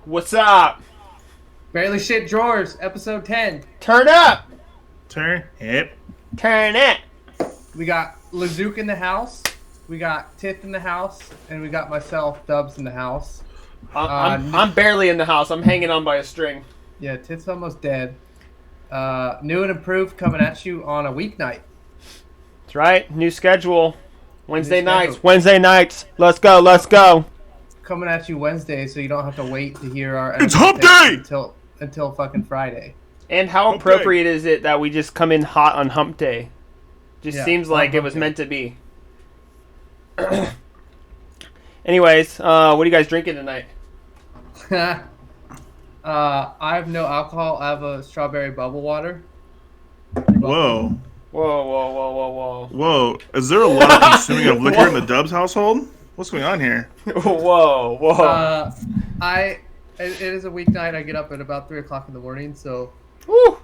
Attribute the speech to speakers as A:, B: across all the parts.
A: What's up?
B: Barely Shit Drawers, episode 10.
A: Turn up!
C: Turn it.
A: Turn it!
B: We got Lazook in the house, we got Tith in the house, and we got myself, Dubs, in the house.
A: I'm barely in the house. I'm hanging on by a string.
B: Yeah, Tith's almost dead. New and improved coming at you on a weeknight.
A: That's right. New schedule. Wednesday
B: New schedule.
A: nights. Wednesday nights. Let's go. Let's go.
B: Coming at you Wednesday, so you don't have to wait to hear our
C: It's
B: NFL
C: hump
B: picks
C: day!
B: until fucking Friday.
A: And how
C: Hump
A: appropriate is it that we just come in hot on hump day? Just
B: Yeah,
A: seems
B: on
A: like it
B: hump
A: was
B: day.
A: meant to be. Anyways, what are you guys drinking tonight?
B: I have no alcohol. I have a strawberry bubble water.
C: Whoa.
A: Whoa.
C: Whoa. Is there a lot of consuming of liquor in the Dubs household? What's going on here?
A: Whoa.
B: It is a weeknight. I get up at about 3 o'clock in the morning. So
A: Woo.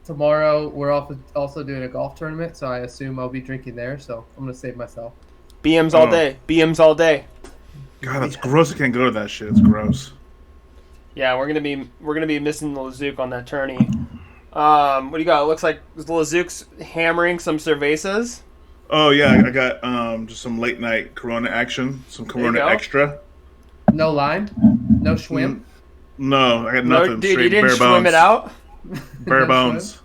B: tomorrow we're also doing a golf tournament. So I assume I'll be drinking there. So I'm gonna save myself.
A: BMs all day. BMs all day.
C: God, that's gross. I can't go to that shit. It's gross.
A: Yeah, we're gonna be missing the Lazook on that tourney. What do you got? It looks like the Lazook's hammering some cervezas.
C: Oh, yeah. I got just some late night Corona action. Some Corona
A: go.
C: Extra.
B: No lime, no schwimp.
C: No, I got
A: No,
C: nothing.
A: dude,
C: Straight
A: you didn't
C: bare
A: swim
C: bones.
A: it out.
C: Bare
B: No
C: bones.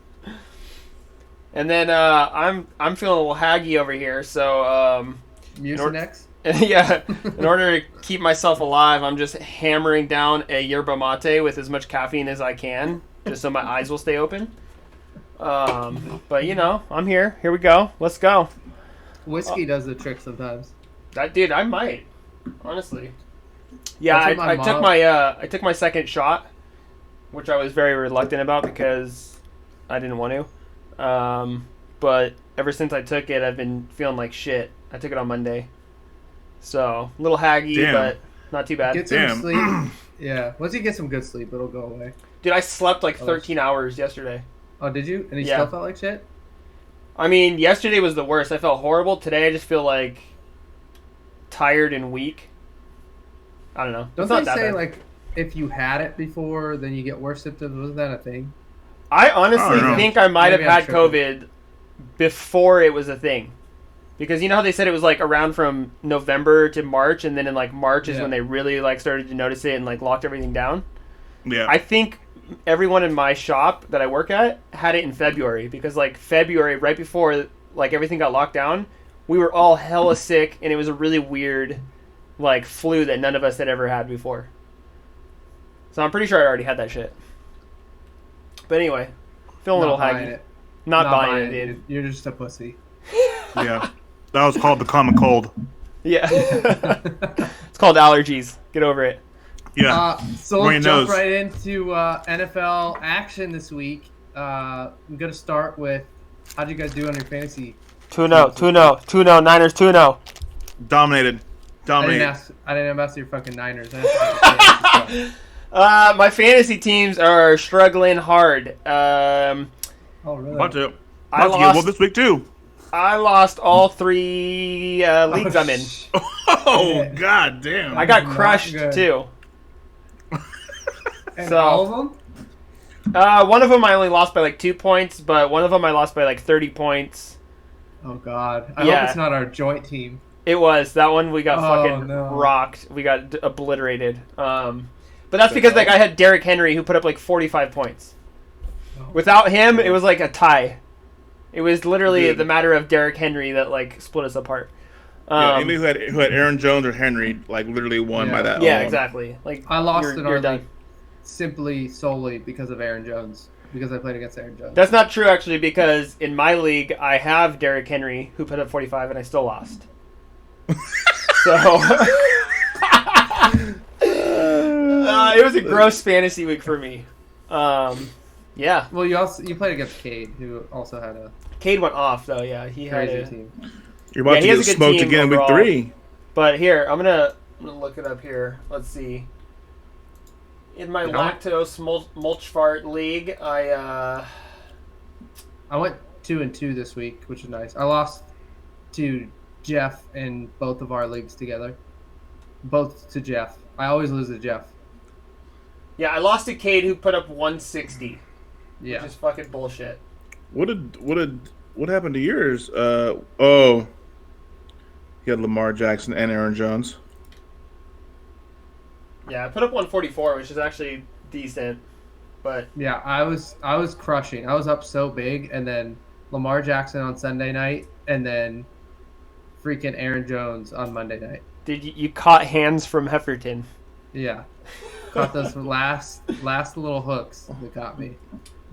A: And then I'm feeling a little haggy over here, so
B: Mucinex.
A: yeah, in order to keep myself alive, I'm just hammering down a yerba mate with as much caffeine as I can, just so my eyes will stay open. But you know, I'm here. Here we go. Let's go.
B: Whiskey does the trick sometimes.
A: Dude, I might, honestly. Yeah,
B: That's what my
A: I took
B: mom-
A: I took my second shot, which I was very reluctant about because I didn't want to. But ever since I took it, I've been feeling like shit. I took it on Monday, so a little haggy,
C: Damn.
A: but not too bad.
B: Get some
C: Damn.
B: sleep. Yeah, once you get some good sleep, it'll go away.
A: Dude, I slept like 13 hours yesterday.
B: Oh, did you? And you
A: Yeah.
B: still felt like shit?
A: I mean, yesterday was the worst. I felt horrible. Today, I just feel like tired and weak. I don't know.
B: Don't
A: It's not
B: they
A: that
B: say
A: bad.
B: like if you had it before, then you get worse symptoms? Wasn't that a thing?
A: I honestly
C: I don't know.
A: think I might
B: Maybe
A: have
B: I'm
A: had
B: tripping.
A: COVID before it was a thing. Because you know how they said it was like around from November to March, and then in like March is
B: Yeah.
A: when they really like started to notice it and like locked everything down.
C: Yeah.
A: I think everyone in my shop that I work at had it in February because like February, right before like everything got locked down, we were all hella sick, and it was a really weird like flu that none of us had ever had before. So I'm pretty sure I already had that shit. But anyway, feeling a little
B: Not
A: haggy.
B: buying it.
A: Not buying it, dude.
B: You're just a pussy.
C: Yeah. That was called the common cold.
A: Yeah. It's called allergies. Get over it.
C: Yeah.
B: So
C: Where
B: let's
C: your
B: jump
C: nose?
B: right into NFL action this week. I'm gonna start with how'd you guys do on your fantasy?
A: 2-0, 2-0, 2-0, Niners 2-0.
C: Dominated.
B: I didn't ask your fucking Niners. I asked you.
A: My fantasy teams are struggling hard.
B: Oh really?
C: About to.
A: I
C: About to get
A: lost-
C: well this week, too.
A: I lost all 3 leagues I'm in.
C: Oh,
B: Yeah.
C: god damn.
A: I got
B: Not
A: crushed
B: good.
A: too.
B: And
A: So-
B: all of them?
A: One of them I only lost by like 2 points, but one of them I lost by like 30 points.
B: Oh god. I
A: Yeah.
B: hope it's not our joint team.
A: It was that one we got
B: Oh,
A: fucking
B: no.
A: rocked. We got obliterated. But that's because like I had Derrick Henry who put up like 45 points.
B: Oh.
A: Without him, it was like a tie. It was literally
C: Dude.
A: the matter of Derrick Henry that like split us apart.
C: Yeah, anybody who had Aaron Jones or Henry, like, literally won
B: Yeah.
C: by that
A: Yeah,
C: alone.
A: exactly. Like
B: I lost
A: you're,
B: in
A: you're
B: our
A: done.
B: league simply solely because of Aaron Jones. Because I played against Aaron Jones.
A: That's not true actually because in my league I have Derrick Henry who put up 45 and I still lost. So it was a gross fantasy week for me. Yeah,
B: Well, you played against Cade, who also had a
A: Cade went off though. Yeah, he had
B: crazy
A: a.
B: team.
C: You're about
A: Yeah, he
C: to
A: has
C: get
A: a good
C: smoked
A: team
C: again in week
A: overall.
C: 3.
A: But here I'm gonna look it up here. Let's see. In my
B: Yeah.
A: lactose mulch fart league,
B: I went 2-2 this week, which is nice. I lost to Jeff in both of our leagues together. Both to Jeff. I always lose to Jeff.
A: Yeah, I lost to Cade who put up 160,
B: Yeah.
A: which is fucking bullshit.
C: What happened to yours? You had Lamar Jackson and Aaron Jones.
A: Yeah, I put up 144, which is actually decent, but
B: Yeah, I was crushing. I was up so big, and then Lamar Jackson on Sunday night, and then freaking Aaron Jones on Monday night.
A: did you caught hands from Hefferton?
B: Yeah, caught those last little hooks that got me.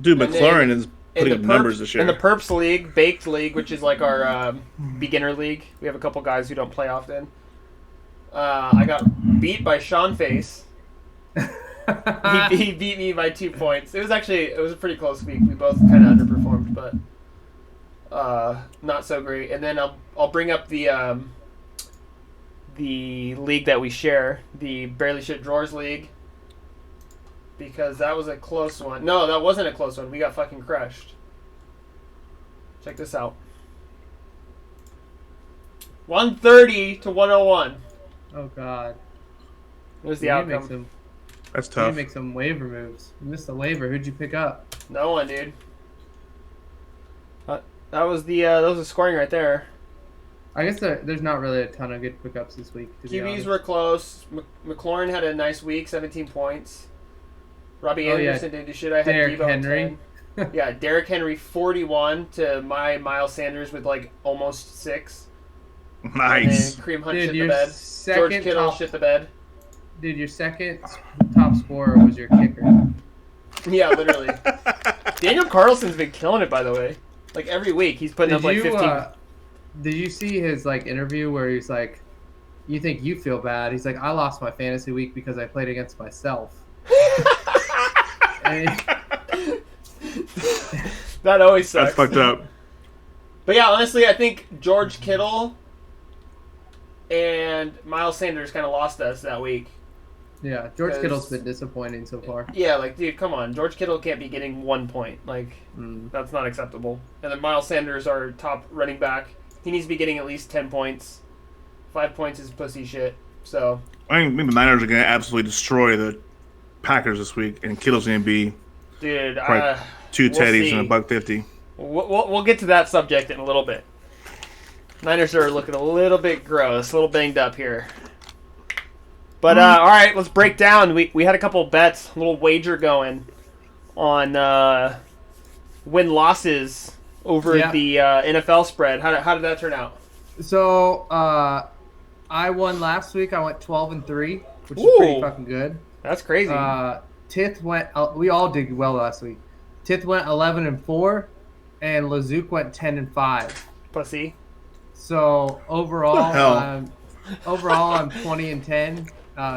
C: Dude,
A: And
C: McLaurin
A: then
C: is putting up numbers this year.
A: In the Perps League, Baked League, which is like our beginner league, we have a couple guys who don't play often. I got beat by Sean Face. He beat me by 2 points. It was a pretty close week. We both kind of underperformed, but not so great. And then I'll bring up the league that we share, the Barely Shit Drawers League, because that was a close one. No, that wasn't a close one. We got fucking crushed. Check this out. 130 to 101.
B: Oh God.
A: What was the
B: You
A: outcome?
C: That's
B: You
C: tough.
B: make some waiver moves. You missed a waiver. Who'd you pick up?
A: No one, dude. That was the scoring right there.
B: I guess there's not really a ton of good pickups this week. To be
A: QBs
B: honest.
A: were close. McLaurin had a nice week, 17 points. Robbie
B: Oh, yeah.
A: Anderson didn't do shit. I had
B: Derrick
A: Deebo
B: Henry.
A: 10. Yeah, Derrick Henry 41 to my Miles Sanders with like almost 6.
C: Nice.
A: And Kareem Hunt
B: Dude,
A: shit the
B: your
A: bed.
B: second
A: George Kittle
B: top-
A: shit the bed.
B: Dude, your second top scorer was your kicker.
A: Yeah, literally. Daniel Carlson's been killing it, by the way. Like every week, he's putting up like 15.
B: Did you see his like interview where he's like, "You think you feel bad?" He's like, "I lost my fantasy week because I played against myself." And
A: That always sucks.
C: That's fucked up.
A: But yeah, honestly, I think George Kittle and Miles Sanders kind of lost us that week.
B: yeah, George
A: 'Cause-
B: Kittle's been disappointing so far.
A: Yeah, like, dude, come on. George Kittle can't be getting 1 point. Like, that's not acceptable. And then Miles Sanders, our top running back, he needs to be getting at least 10 points. 5 points is pussy shit. So,
C: I think the Niners are going to absolutely destroy the Packers this week, and Kittle's going to be
A: dude,
C: probably two
A: we'll
C: teddies
A: see.
C: and $1.50.
A: We'll get to that subject in a little bit. Niners are looking a little bit gross, a little banged up here. But all right, let's break down. We had a couple bets, a little wager going on win losses over the NFL spread. How did that turn out?
B: So I won last week. I went 12-3, which is
A: Ooh.
B: pretty fucking good.
A: That's crazy.
B: Tith went. We all did well last week. Tith went 11-4, and Lazook went 10-5.
A: Pussy.
B: So overall,
C: What the hell?
B: I'm 20-10.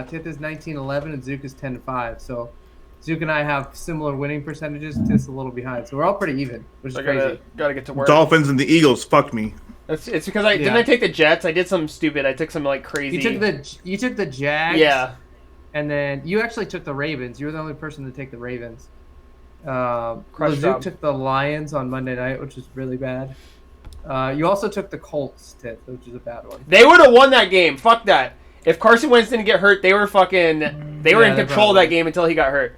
B: Tith is 19-11, and Zook is 10-5. So Zook and I have similar winning percentages. Tith's a little behind, so we're all pretty even, which is
A: I
B: crazy.
A: gotta get to work.
C: Dolphins and the Eagles fucked me.
A: It's because didn't I take the Jets? I did something stupid. I took some like crazy.
B: You took the Jags.
A: Yeah.
B: And then you actually took the Ravens. You were the only person to take the Ravens.
A: Crush
B: Lazook
A: job.
B: took the Lions on Monday night, which was really bad. You also took the Colts, Tith, which is a bad one.
A: They would have won that game. Fuck that. If Carson Wentz didn't get hurt, they were in
B: they
A: control of
B: probably-
A: that game until he got hurt.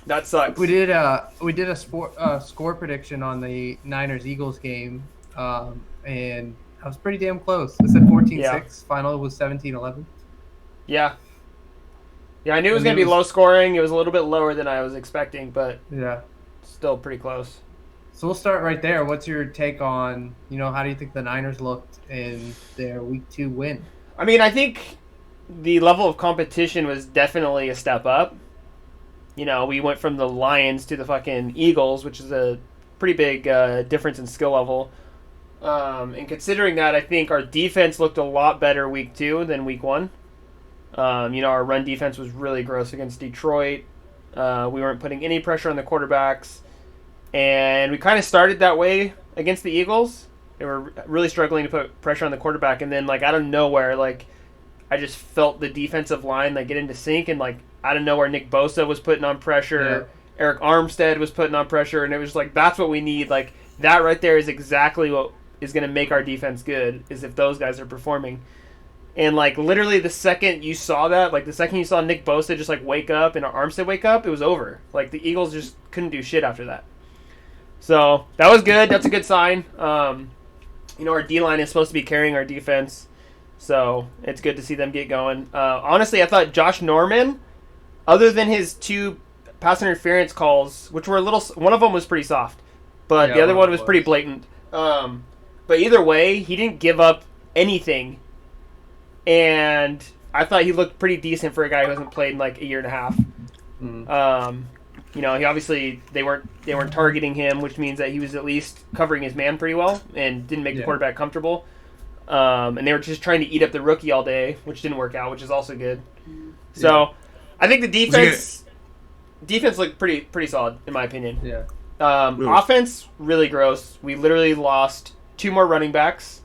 A: That sucks.
B: We did a score prediction on the Niners-Eagles game, and I was pretty damn close. I said 14-6.
A: Yeah.
B: Final was 17-11.
A: Yeah. Yeah, I knew it was
B: And
A: going to
B: it
A: be
B: was-
A: low scoring. It was a little bit lower than I was expecting, but
B: Yeah.
A: still pretty close.
B: So we'll start right there. What's your take on, how do you think the Niners looked in their Week 2 win?
A: I mean, I think the level of competition was definitely a step up. We went from the Lions to the fucking Eagles, which is a pretty big difference in skill level. And considering that, I think our defense looked a lot better Week 2 than Week 1. Our run defense was really gross against Detroit. We weren't putting any pressure on the quarterbacks. And we kind of started that way against the Eagles. They were really struggling to put pressure on the quarterback. And then, out of nowhere, I just felt the defensive line, get into sync. And, out of nowhere, Nick Bosa was putting on pressure.
B: Yeah.
A: Eric Armstead was putting on pressure. And it was that's what we need. That right there is exactly what is going to make our defense good, is if those guys are performing. And like literally the second you saw that, like the second you saw Nick Bosa just like wake up and Armstead wake up, it was over. Like the Eagles just couldn't do shit after that. So that was good. That's a good sign. Our D-line is supposed to be carrying our defense, so it's good to see them get going. Honestly, I thought Josh Norman, other than his 2 pass interference calls, which were one of them was pretty soft, but the other one was pretty blatant. But either way, he didn't give up anything, and I thought he looked pretty decent for a guy who hasn't played in like a year and a half. He obviously they weren't targeting him, which means that he was at least covering his man pretty well and didn't make the quarterback comfortable. And they were just trying to eat up the rookie all day, which didn't work out, which is also good. So I think the defense looked pretty solid in my opinion.
B: Yeah.
A: Offense really gross. We literally lost 2 more running backs,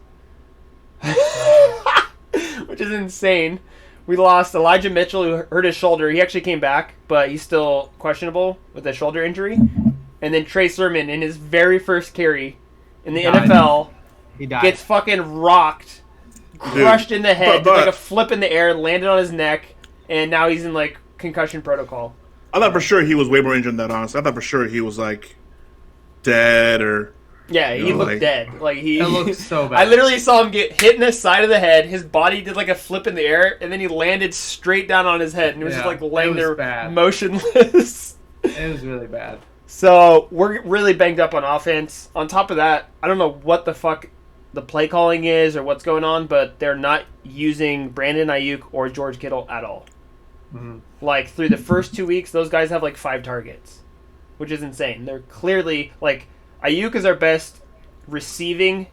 A: which is insane. We lost Elijah Mitchell, who hurt his shoulder. He actually came back, but he's still questionable with a shoulder injury. And then Trey Sermon, in his very first carry in the NFL,
B: he died.
A: Gets fucking rocked, crushed in the head, did like a flip in the air, landed on his neck, and now he's in like concussion protocol.
C: I thought for sure he was way more injured than that, honestly. I thought for sure he was like dead or...
A: Yeah, he looked dead. Like
B: it looked so bad.
A: I literally saw him get hit in the side of the head. His body did like a flip in the air, and then he landed straight down on his head, and he was just like laying there motionless.
B: It was really bad.
A: So we're really banged up on offense. On top of that, I don't know what the fuck the play calling is or what's going on, but they're not using Brandon Ayuk or George Kittle at all.
B: Mm-hmm.
A: Like through the first 2 weeks, those guys have like 5 targets, which is insane. They're clearly like... Ayuk is our best receiving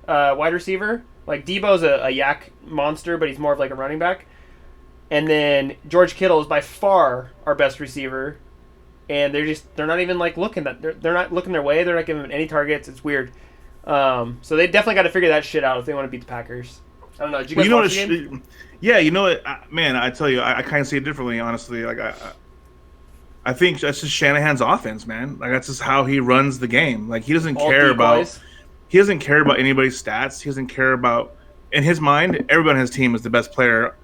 A: wide receiver. Like Debo's a yak monster, but he's more of like a running back. And then George Kittle is by far our best receiver, and they're not even like looking they're not looking their way. They're not giving him any targets. It's weird. So they definitely got to figure that shit out if they want to beat the Packers. I don't know. Did you guys watch the game?
C: Yeah, you know what, man. I tell you, I kind of see it differently. Honestly, like I think that's just Shanahan's offense, man. Like that's just how he runs the game. Like he doesn't care about anybody's stats. He doesn't care about, in his mind, everybody on his team is the best player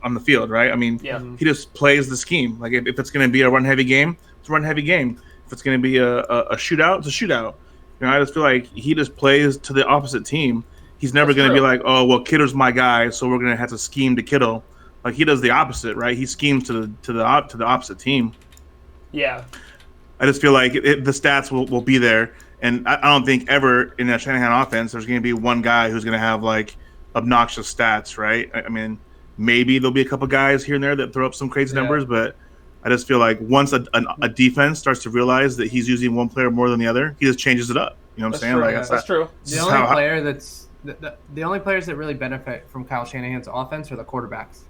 C: on the field, right? I mean, he just plays the scheme. Like if it's going to be a run heavy game, it's a run heavy game. If it's going to be a shootout, it's a shootout. I just feel like he just plays to the opposite team. He's never going to be like, oh well, Kittle's my guy, so we're going to have to scheme to Kittle. Like he does the opposite, right? He schemes to the opposite team.
A: Yeah.
C: I just feel like the stats will be there. And I don't think ever in that Shanahan offense there's going to be one guy who's going to have, like, obnoxious stats, right? I mean, maybe there'll be a couple guys here and there that throw up some crazy numbers, but I just feel like once a defense starts to realize that he's using one player more than the other, he just changes it up. You know what I'm saying?
A: True.
C: Like,
A: that's true.
B: The only players that really benefit from Kyle Shanahan's offense are the quarterbacks.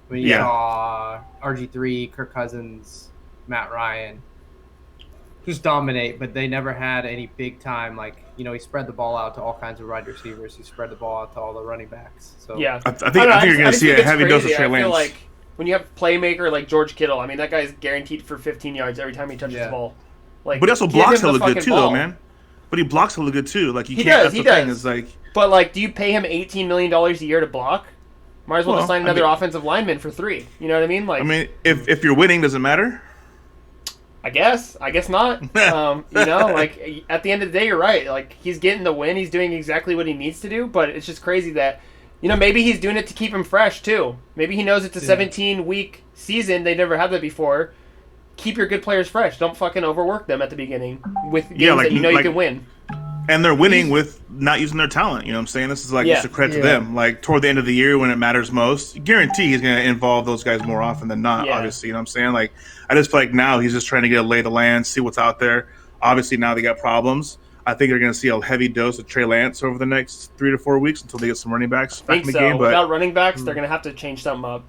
B: When you saw RG3, Kirk Cousins, Matt Ryan just dominate, but they never had any big time. Like, he spread the ball out to all kinds of wide receivers. He spread the ball out to all the running backs. So
A: yeah,
C: I think you're going to see a heavy dose of Trey Lance.
A: I feel like when you have playmaker like George Kittle, I mean that guy's guaranteed for 15 yards every time he touches the ball. Like,
C: but he also blocks hella good too, though, man. But he blocks hella good too. Like he
A: does.
C: Thing is like.
A: But like, do you pay him $18 million a year to block? Might as well just sign another offensive lineman for 3. You know what I mean? Like,
C: I mean, if you're winning, does it matter?
A: I guess not. Like at the end of the day, you're right. Like he's getting the win. He's doing exactly what he needs to do. But it's just crazy that, maybe he's doing it to keep him fresh too. Maybe he knows it's a 17-week season. They never had that before. Keep your good players fresh. Don't fucking overwork them at the beginning with games that you can win.
C: And they're winning with not using their talent. You know what I'm saying? This is like just a credit to them. Like toward the end of the year when it matters most, guarantee he's going to involve those guys more often than not, obviously. You know what I'm saying? Like I just feel like now he's just trying to get a lay of the land, see what's out there. Obviously now they got problems. I think they're going to see a heavy dose of Trey Lance over the next 3 to 4 weeks until they get some running backs back in the game. But
A: without running backs, they're going to have to change something up.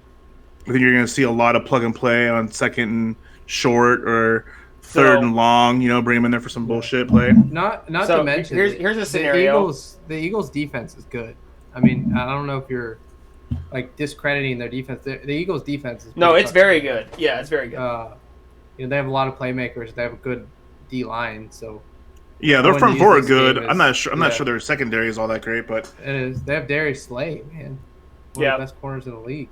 C: I think you're going to see a lot of plug and play on second and short or third and long, bring him in there for some bullshit play.
B: Not to mention,
A: here's a scenario.
B: The Eagles' defense is good. I mean, I don't know if you're like discrediting their defense. The Eagles' defense is
A: it's very good. Yeah, it's very good.
B: They have a lot of playmakers. They have a good D line. So
C: yeah, their front four are good. I'm not sure. I'm not sure their secondary is all that great, but
B: it is. They have Darius Slay, man. one of the best corners in the league.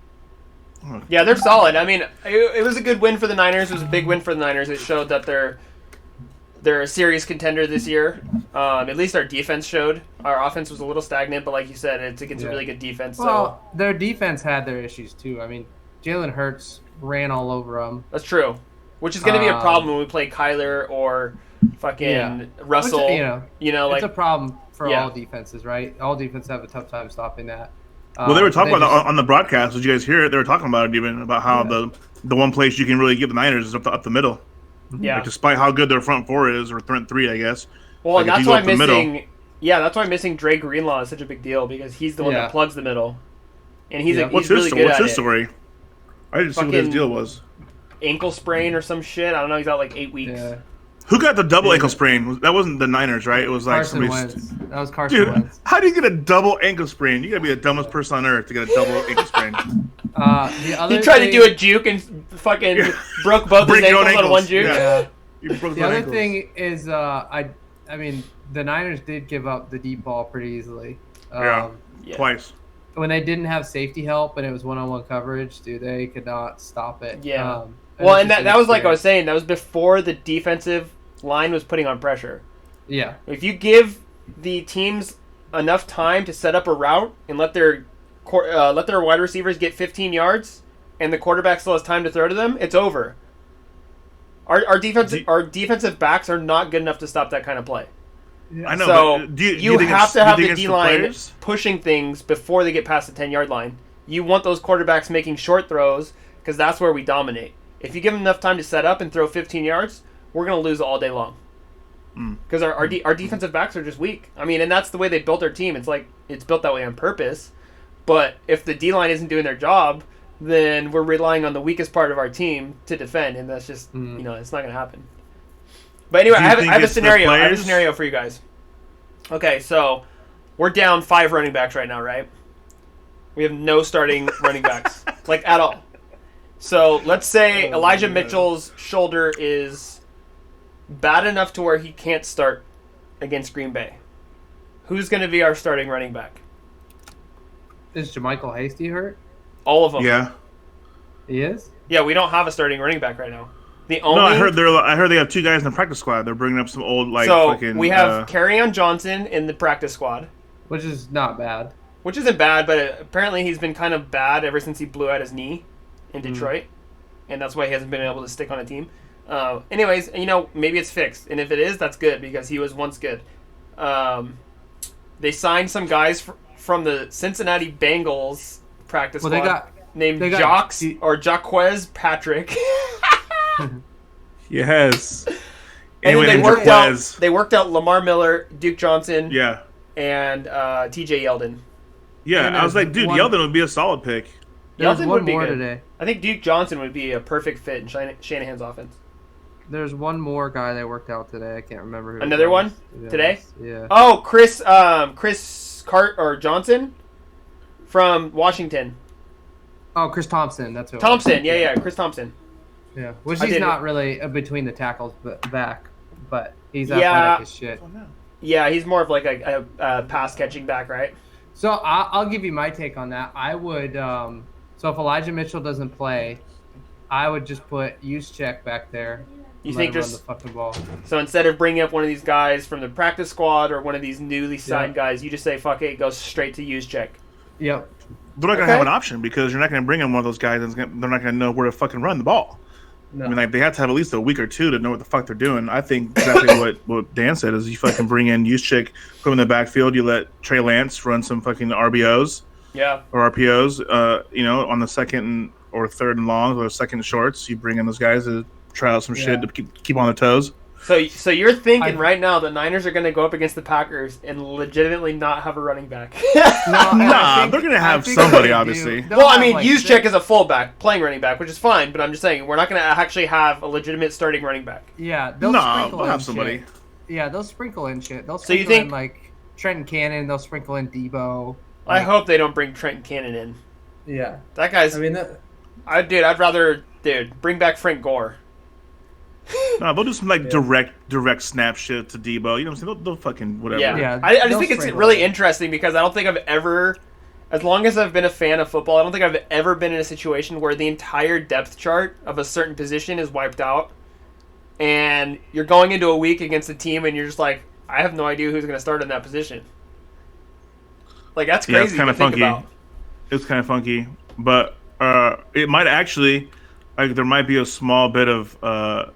A: Yeah, they're solid. I mean, it was a good win for the Niners. It was a big win for the Niners. It showed that they're a serious contender this year. At least our defense showed. Our offense was a little stagnant, but like you said, it's against a really good defense.
B: Well, their defense had their issues too. I mean, Jalen Hurts ran all over them.
A: That's true. Which is going to be a problem when we play Kyler or fucking Russell.
B: Which, it's a problem for all defenses, right? All defenses have a tough time stopping that.
C: Well, they were talking about that on the broadcast. Did you guys hear it? They were talking about it even, about how the one place you can really get the Niners is up the middle.
A: Yeah.
C: Like, despite how good their front four is, or front three, I guess.
A: Well, and that's why I'm missing. Yeah, that's why missing Dre Greenlaw is such a big deal, because he's the one that plugs the middle, and he's really good at it.
C: What's his story? I didn't see what his deal was.
A: Ankle sprain or some shit. I don't know. He's out like 8 weeks.
B: Yeah.
C: Who got the double ankle sprain? That wasn't the Niners, right? It was like
B: Carson Wentz. That was Carson
C: Dude,
B: Wentz.
C: how do you get a double ankle sprain? You gotta be the dumbest person on earth to get a double ankle sprain.
A: He tried to do a juke and fucking broke both his ankles on one juke.
B: Yeah. The other thing is, I mean, the Niners did give up the deep ball pretty easily.
C: Twice.
B: When they didn't have safety help and it was one-on-one coverage, dude, they could not stop it.
A: Yeah. Well, and that was like I was saying, that was before the defensive line was putting on pressure.
B: Yeah.
A: If you give the teams enough time to set up a route and let their wide receivers get 15 yards and the quarterback still has time to throw to them, it's over. Our defensive backs are not good enough to stop that kind of play.
C: Yeah. I know.
A: So
C: do
A: you have to have the D-line pushing things before they get past the 10-yard line. You want those quarterbacks making short throws because that's where we dominate. If you give them enough time to set up and throw 15 yards, we're going to lose all day long. Because our defensive backs are just weak. I mean, and that's the way they built their team. It's like it's built that way on purpose. But if the D-line isn't doing their job, then we're relying on the weakest part of our team to defend, and that's just it's not going to happen. But anyway, I have a scenario. I have a scenario for you guys. Okay, so we're down 5 running backs right now, right? We have no starting running backs, like at all. So let's say Elijah Mitchell's shoulder is bad enough to where he can't start against Green Bay. Who's going to be our starting running back?
B: Is JaMychal Hasty hurt?
A: All of them.
C: Yeah.
B: He is?
A: Yeah, we don't have a starting running back right now.
C: I heard they have 2 guys in the practice squad. They're bringing up some old
A: we have Kerryon Johnson in the practice squad,
B: which is not bad.
A: Which isn't bad, but apparently he's been kind of bad ever since he blew out his knee in Detroit, and that's why he hasn't been able to stick on a team. Anyways, maybe it's fixed, and if it is, that's good because he was once good. They signed some guys from the Cincinnati Bengals practice squad named Jaquez Patrick.
C: Yes.
A: And then they worked out Lamar Miller, Duke Johnson, and TJ Yeldon.
C: Yeah, I was like, dude, Yeldon would be a solid pick.
A: Yeldon would be good. Today. I think Duke Johnson would be a perfect fit in Shanahan's offense.
B: There's one more guy they worked out today. I can't remember who.
A: Another one today?
B: Yeah.
A: Oh, Chris Johnson from Washington.
B: Oh, Chris Thompson. That's who.
A: Thompson. Yeah, Chris Thompson.
B: Yeah, which he's not really between the tackles back, but he's athletic as shit.
A: Yeah, he's more of like a pass catching back, right?
B: So I'll give you my take on that. I would. So if Elijah Mitchell doesn't play, I would just put Juszczyk back there.
A: You think
B: run the fucking ball?
A: So instead of bringing up one of these guys from the practice squad or one of these newly signed guys, you just say fuck it, go straight to Juszczyk.
B: Yep.
C: They're not gonna have an option because you're not gonna bring in one of those guys. They're not gonna know where to fucking run the ball. No. I mean, they have to have at least a week or 2 to know what the fuck they're doing. I think exactly what Dan said is you fucking bring in Juszczyk, put him in the backfield. You let Trey Lance run some fucking RBOs, or RPOs. On the second or third and longs or second and shorts. You bring in those guys to try out some shit to keep on their toes.
A: So you're thinking right now the Niners are going to go up against the Packers and legitimately not have a running back?
C: Nah, they're going to have somebody, obviously.
A: Well, I mean, Juszczyk is a fullback, playing running back, which is fine, but I'm just saying, we're not going to actually have a legitimate starting running back.
B: Yeah,
C: they'll have somebody.
B: Shit. Yeah, they'll sprinkle in shit. They'll sprinkle in, like, Trenton Cannon, they'll sprinkle in Debo.
A: I hope they don't bring Trenton Cannon in.
B: Yeah.
A: That guy's... I'd rather bring back Frank Gore.
C: No, they'll do some direct snap shit to Debo. You know what I'm saying? They'll fucking whatever.
A: Yeah. I just think it's really interesting because I don't think I've ever as long as I've been a fan of football, I don't think I've ever been in a situation where the entire depth chart of a certain position is wiped out, and you're going into a week against a team, and you're just like, I have no idea who's going to start in that position. Like, that's crazy
C: it's kind of
A: think
C: funky.
A: About.
C: It's kind of funky, but it might actually, like, there might be a small bit of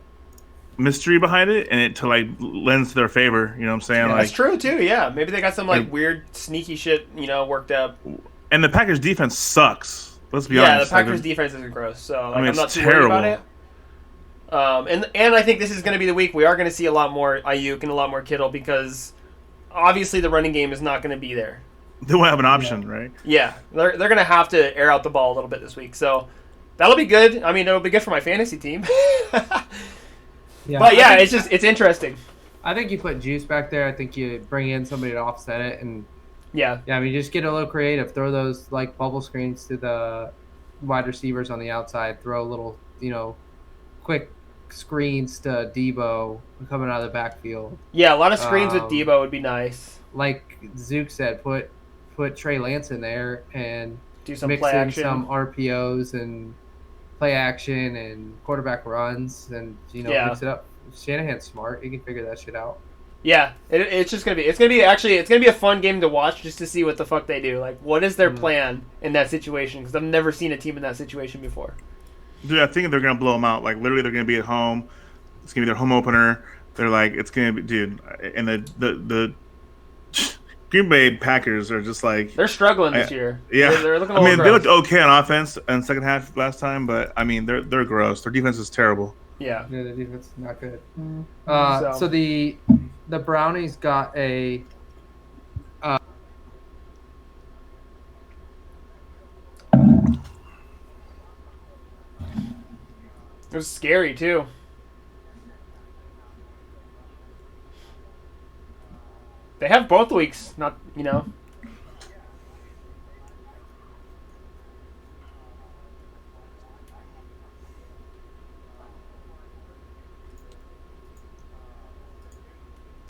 C: mystery behind it, and it to like lends to their favor. You know what I'm saying?
A: Yeah,
C: like,
A: that's true too. Yeah, maybe they got some like weird, sneaky shit, worked up.
C: And the Packers' defense sucks. Let's be honest.
A: Yeah, the Packers' defense is gross. So
C: I mean,
A: I'm not
C: it's
A: too
C: terrible.
A: worried about it. And I think this is going to be the week we are going to see a lot more Ayuk and a lot more Kittle because obviously the running game is not going to be there.
C: They won't have an option, right?
A: Yeah, they're going to have to air out the ball a little bit this week. So that'll be good. I mean, it'll be good for my fantasy team.
B: Yeah,
A: but yeah, it's interesting.
B: I think you put Juice back there. I think you bring in somebody to offset it, and
A: yeah.
B: I mean, just get a little creative. Throw those like bubble screens to the wide receivers on the outside. Throw a little, quick screens to Debo coming out of the backfield.
A: Yeah, a lot of screens with Debo would be nice.
B: Like Zook said, put Trey Lance in there and
A: do some
B: mix
A: play
B: in
A: action.
B: some RPOs and play action and quarterback runs and mix it up. Shanahan's smart; he can figure that shit out.
A: Yeah, it's just gonna be a fun game to watch just to see what the fuck they do. Like, what is their plan in that situation? Because I've never seen a team in that situation before.
C: Dude, I think they're gonna blow them out. Like, literally, they're gonna be at home. It's gonna be their home opener. They're like, it's gonna be, dude. And the Green Bay Packers are just like
A: they're struggling this year.
C: Yeah,
A: they're looking. They
C: looked okay on offense in the second half last time, but I mean, they're gross. Their defense is terrible.
B: Yeah, the defense is not good. So the Brownies got a.
A: It was scary too. They have both weeks, not.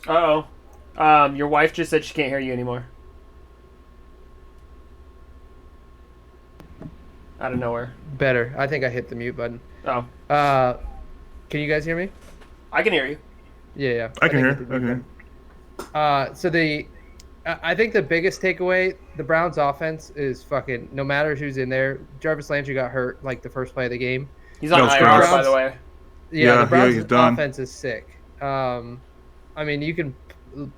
A: Uh-oh. Your wife just said she can't hear you anymore. Out of nowhere.
B: Better. I think I hit the mute button.
A: Oh.
B: Can you guys hear me?
A: I can hear you.
B: Yeah.
C: I can hear. Okay.
B: I think the biggest takeaway, the Browns' offense is fucking. No matter who's in there, Jarvis Landry got hurt like the first play of the game.
A: He's on IR, by the way.
B: Yeah, the Browns' offense is sick. I mean, you can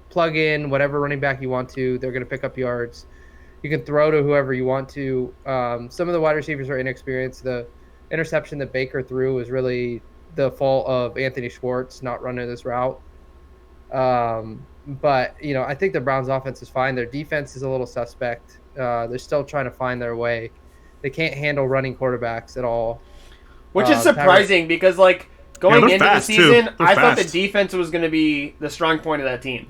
B: plug in whatever running back you want to. They're going to pick up yards. You can throw to whoever you want to. Some of the wide receivers are inexperienced. The interception that Baker threw was really the fault of Anthony Schwartz not running this route. But, I think the Browns' offense is fine. Their defense is a little suspect. They're still trying to find their way. They can't handle running quarterbacks at all.
A: Which is surprising because, going into the season, I thought the defense was going to be the strong point of that team.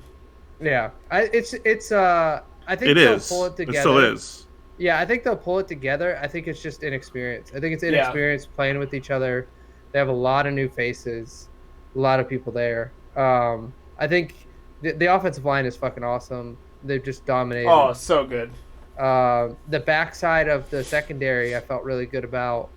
B: Yeah, I think they'll pull it together.
C: It still is.
B: Yeah, I think they'll pull it together. I think it's just inexperience. I think it's inexperience playing with each other. They have a lot of new faces, a lot of people there. I think the offensive line is fucking awesome. They've just dominated.
A: Oh, so good.
B: The backside of the secondary, I felt really good about.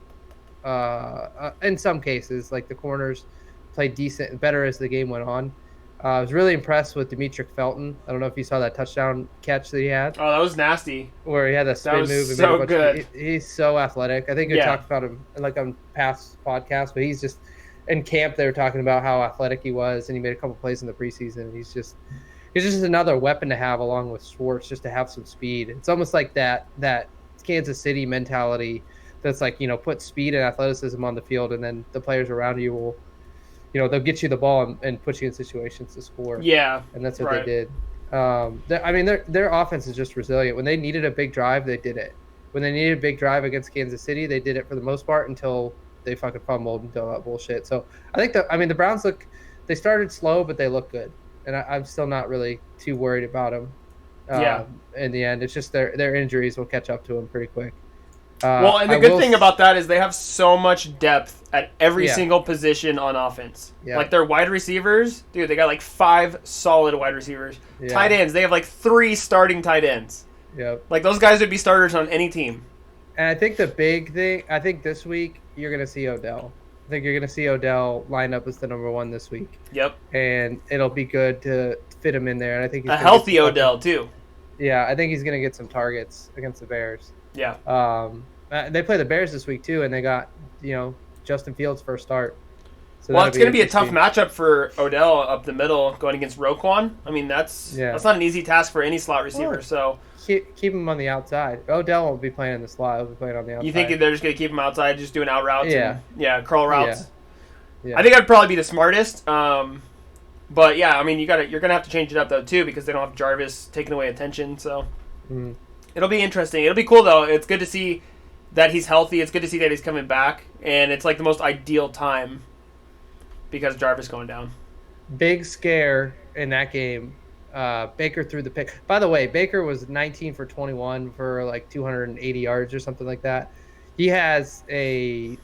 B: In some cases, like the corners played decent, better as the game went on. I was really impressed with Demetric Felton. I don't know if you saw that touchdown catch that he had.
A: Oh, that was nasty.
B: Where he had that spin move. And
A: so good.
B: He's so athletic. I think we talked about him on past podcasts, but he's just in camp. They were talking about how athletic he was, and he made a couple plays in the preseason. And he's just another weapon to have along with Schwartz, just to have some speed. It's almost like that Kansas City mentality. That's put speed and athleticism on the field, and then the players around you will, they'll get you the ball and put you in situations to score.
A: Yeah,
B: and that's what they did. Their offense is just resilient. When they needed a big drive, they did it. When they needed a big drive against Kansas City, they did it for the most part until they fucking fumbled and all that bullshit. So I think the Browns they started slow, but they look good, and I'm still not really too worried about them. In the end, it's just their injuries will catch up to them pretty quick.
A: And the good thing about that is they have so much depth at every single position on offense. Yeah. Like their wide receivers, dude, they got 5 solid wide receivers. Yeah. Tight ends, they have 3 starting tight ends.
B: Yep.
A: Like those guys would be starters on any team.
B: And I think the big thing, I think this week you're going to see Odell. I think you're going to see Odell line up as the number 1 this week.
A: Yep.
B: And it'll be good to fit him in there. And I think he's
A: a healthy Odell too.
B: Yeah, I think he's going to get some targets against the Bears.
A: Yeah.
B: They play the Bears this week too, and they got Justin Fields' first start. So
A: well, it's going to be a tough matchup for Odell up the middle going against Roquan. I mean, that's not an easy task for any slot receiver. So
B: keep him on the outside. Odell won't be playing in the slot; he'll be playing on the outside.
A: You think they're just going to keep him outside, just doing out routes?
B: Yeah,
A: curl routes.
B: Yeah.
A: I think that'd probably be the smartest. But yeah, I mean, you're going to have to change it up though too because they don't have Jarvis taking away attention. So it'll be interesting. It'll be cool though. It's good to see that he's healthy. It's good to see that he's coming back, and it's like the most ideal time. Because Jarvis going down.
B: Big scare in that game. Baker threw the pick. By the way, Baker was 19 for 21 for like 280 yards or something like that. He has I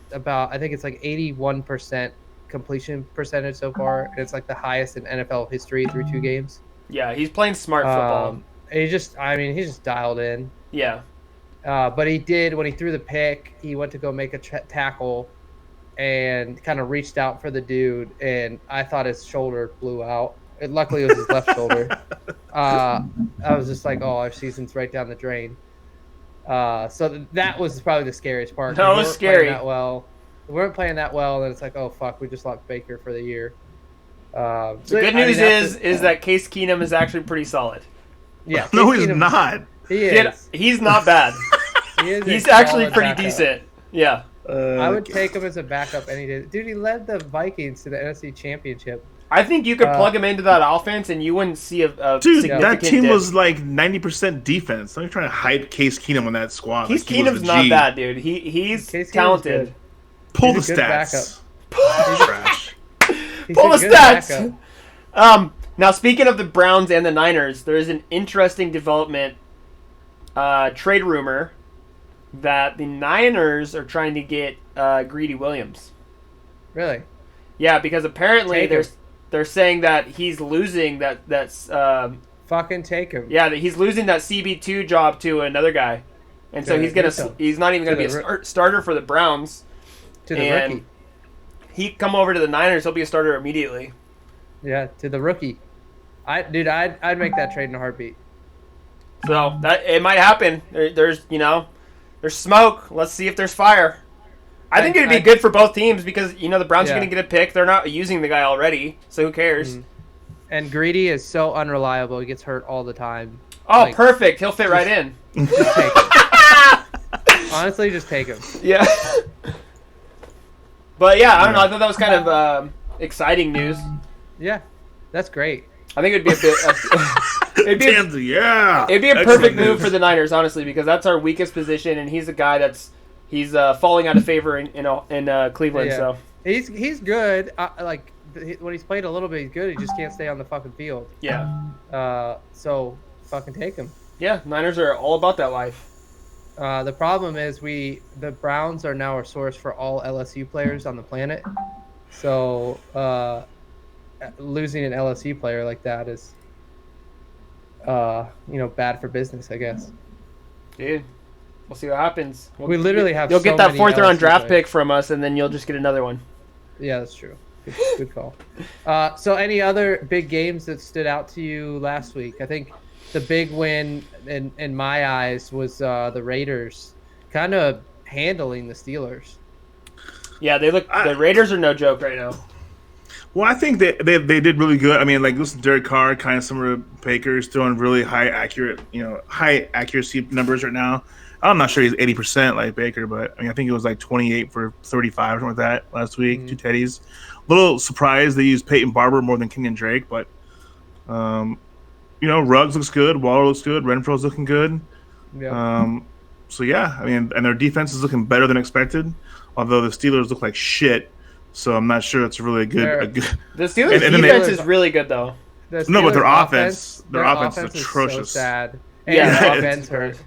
B: think it's like 81% completion percentage so far. And it's like the highest in NFL history through 2 games.
A: Yeah, he's playing smart football.
B: He's just dialed in.
A: Yeah.
B: But he did, when he threw the pick, he went to go make a tackle and kind of reached out for the dude, and I thought his shoulder blew out. Luckily, it was his left shoulder. I was just like, oh, our season's right down the drain. So that was probably the scariest part.
A: No, it was scary.
B: We weren't playing that well, and it's like, oh, fuck, we just lost Baker for the year.
A: The good news is that Case Keenum is actually pretty solid.
B: Yeah.
C: No, he's not.
B: He is.
A: He's not bad. He's actually pretty decent. Yeah.
B: I would take him as a backup any day. Dude, he led the Vikings to the NFC Championship.
A: I think you could plug him into that offense, and you wouldn't see a
C: dude. That team was like 90% defense. I'm trying to hype Case Keenum on that squad.
A: Case Keenum's not bad, dude. He's talented.
C: Pull the stats. Trash.
A: Pull the stats. Now, speaking of the Browns and the Niners, there is an interesting development. Trade rumor that the Niners are trying to get Greedy Williams.
B: Really?
A: Yeah, because apparently they're saying that he's losing that's
B: fucking take him.
A: Yeah, that he's losing that CB2 job to another guy, and so he's not even gonna be a starter for the Browns.
B: To the rookie.
A: He come over to the Niners, he'll be a starter immediately.
B: Yeah, to the rookie. I'd make that trade in a heartbeat.
A: So that it might happen. There's smoke. Let's see if there's fire. I think it'd be good for both teams because the Browns are going to get a pick. They're not using the guy already, so who cares?
B: Mm-hmm. And Greedy is so unreliable; he gets hurt all the time.
A: Oh, perfect! He'll fit right in.
B: Just take him. Honestly, just take him.
A: Yeah. But yeah, I don't know. I thought that was kind of exciting news.
B: Yeah, that's great.
A: I think it'd be a bit. It'd be a perfect move for the Niners, honestly, because that's our weakest position, and he's a guy he's falling out of favor in Cleveland.
B: Yeah.
A: So
B: he's good. When he's played a little bit, he's good. He just can't stay on the fucking field.
A: Yeah.
B: So fucking take him.
A: Yeah, Niners are all about that life.
B: The problem is the Browns are now a source for all LSU players on the planet. So losing an LSU player like that is bad for business, I guess.
A: Dude, we'll see what happens.
B: We literally have.
A: You'll get that 4th round
B: LSU
A: draft
B: players.
A: pick from us, and then you'll just get another one.
B: Yeah, that's true. Good call. So, any other big games that stood out to you last week? I think the big win in my eyes was the Raiders kind of handling the Steelers.
A: Yeah, the Raiders are no joke right now.
C: Well, I think they did really good. I mean, like, listen, Derek Carr, kind of similar to Baker's, throwing really high accuracy numbers right now. I'm not sure he's 80% like Baker, but I think it was like 28 for 35 or something like that last week. 2 teddies. A little surprised they used Peyton Barber more than Kenyon Drake, but Ruggs looks good, Waller looks good, Renfro's looking good.
B: Yeah.
C: So yeah, and their defense is looking better than expected, although the Steelers look like shit. So I'm not sure it's really a good.
A: The Steelers' defense is really good, though.
C: No, but their offense is atrocious.
B: So sad.
A: And their
B: offense hurt.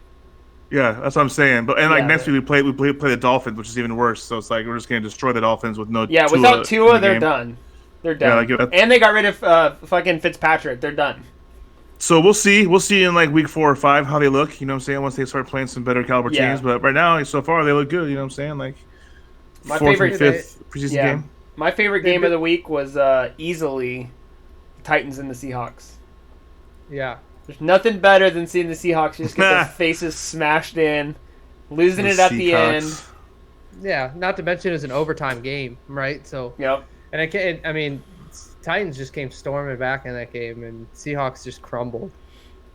C: Yeah, that's what I'm saying. But next week we play the Dolphins, which is even worse. So it's like we're just gonna destroy the Dolphins with no.
A: Yeah, without Tua, they're done. They're done.
C: Yeah,
A: and they got rid of fucking Fitzpatrick. They're done.
C: So we'll see. We'll see in like week 4 or 5 how they look. You know what I'm saying? Once they start playing some better caliber teams. But right now, so far, they look good. You know what I'm saying? Like
A: my
C: 4th
A: favorite
C: and 5th preseason game.
A: My favorite game of the week was easily Titans and the Seahawks.
B: Yeah.
A: There's nothing better than seeing the Seahawks just get their faces smashed in, losing it at the end.
B: Yeah, not to mention it's an overtime game, right? So.
A: Yep.
B: And I mean, Titans just came storming back in that game, and Seahawks just crumbled.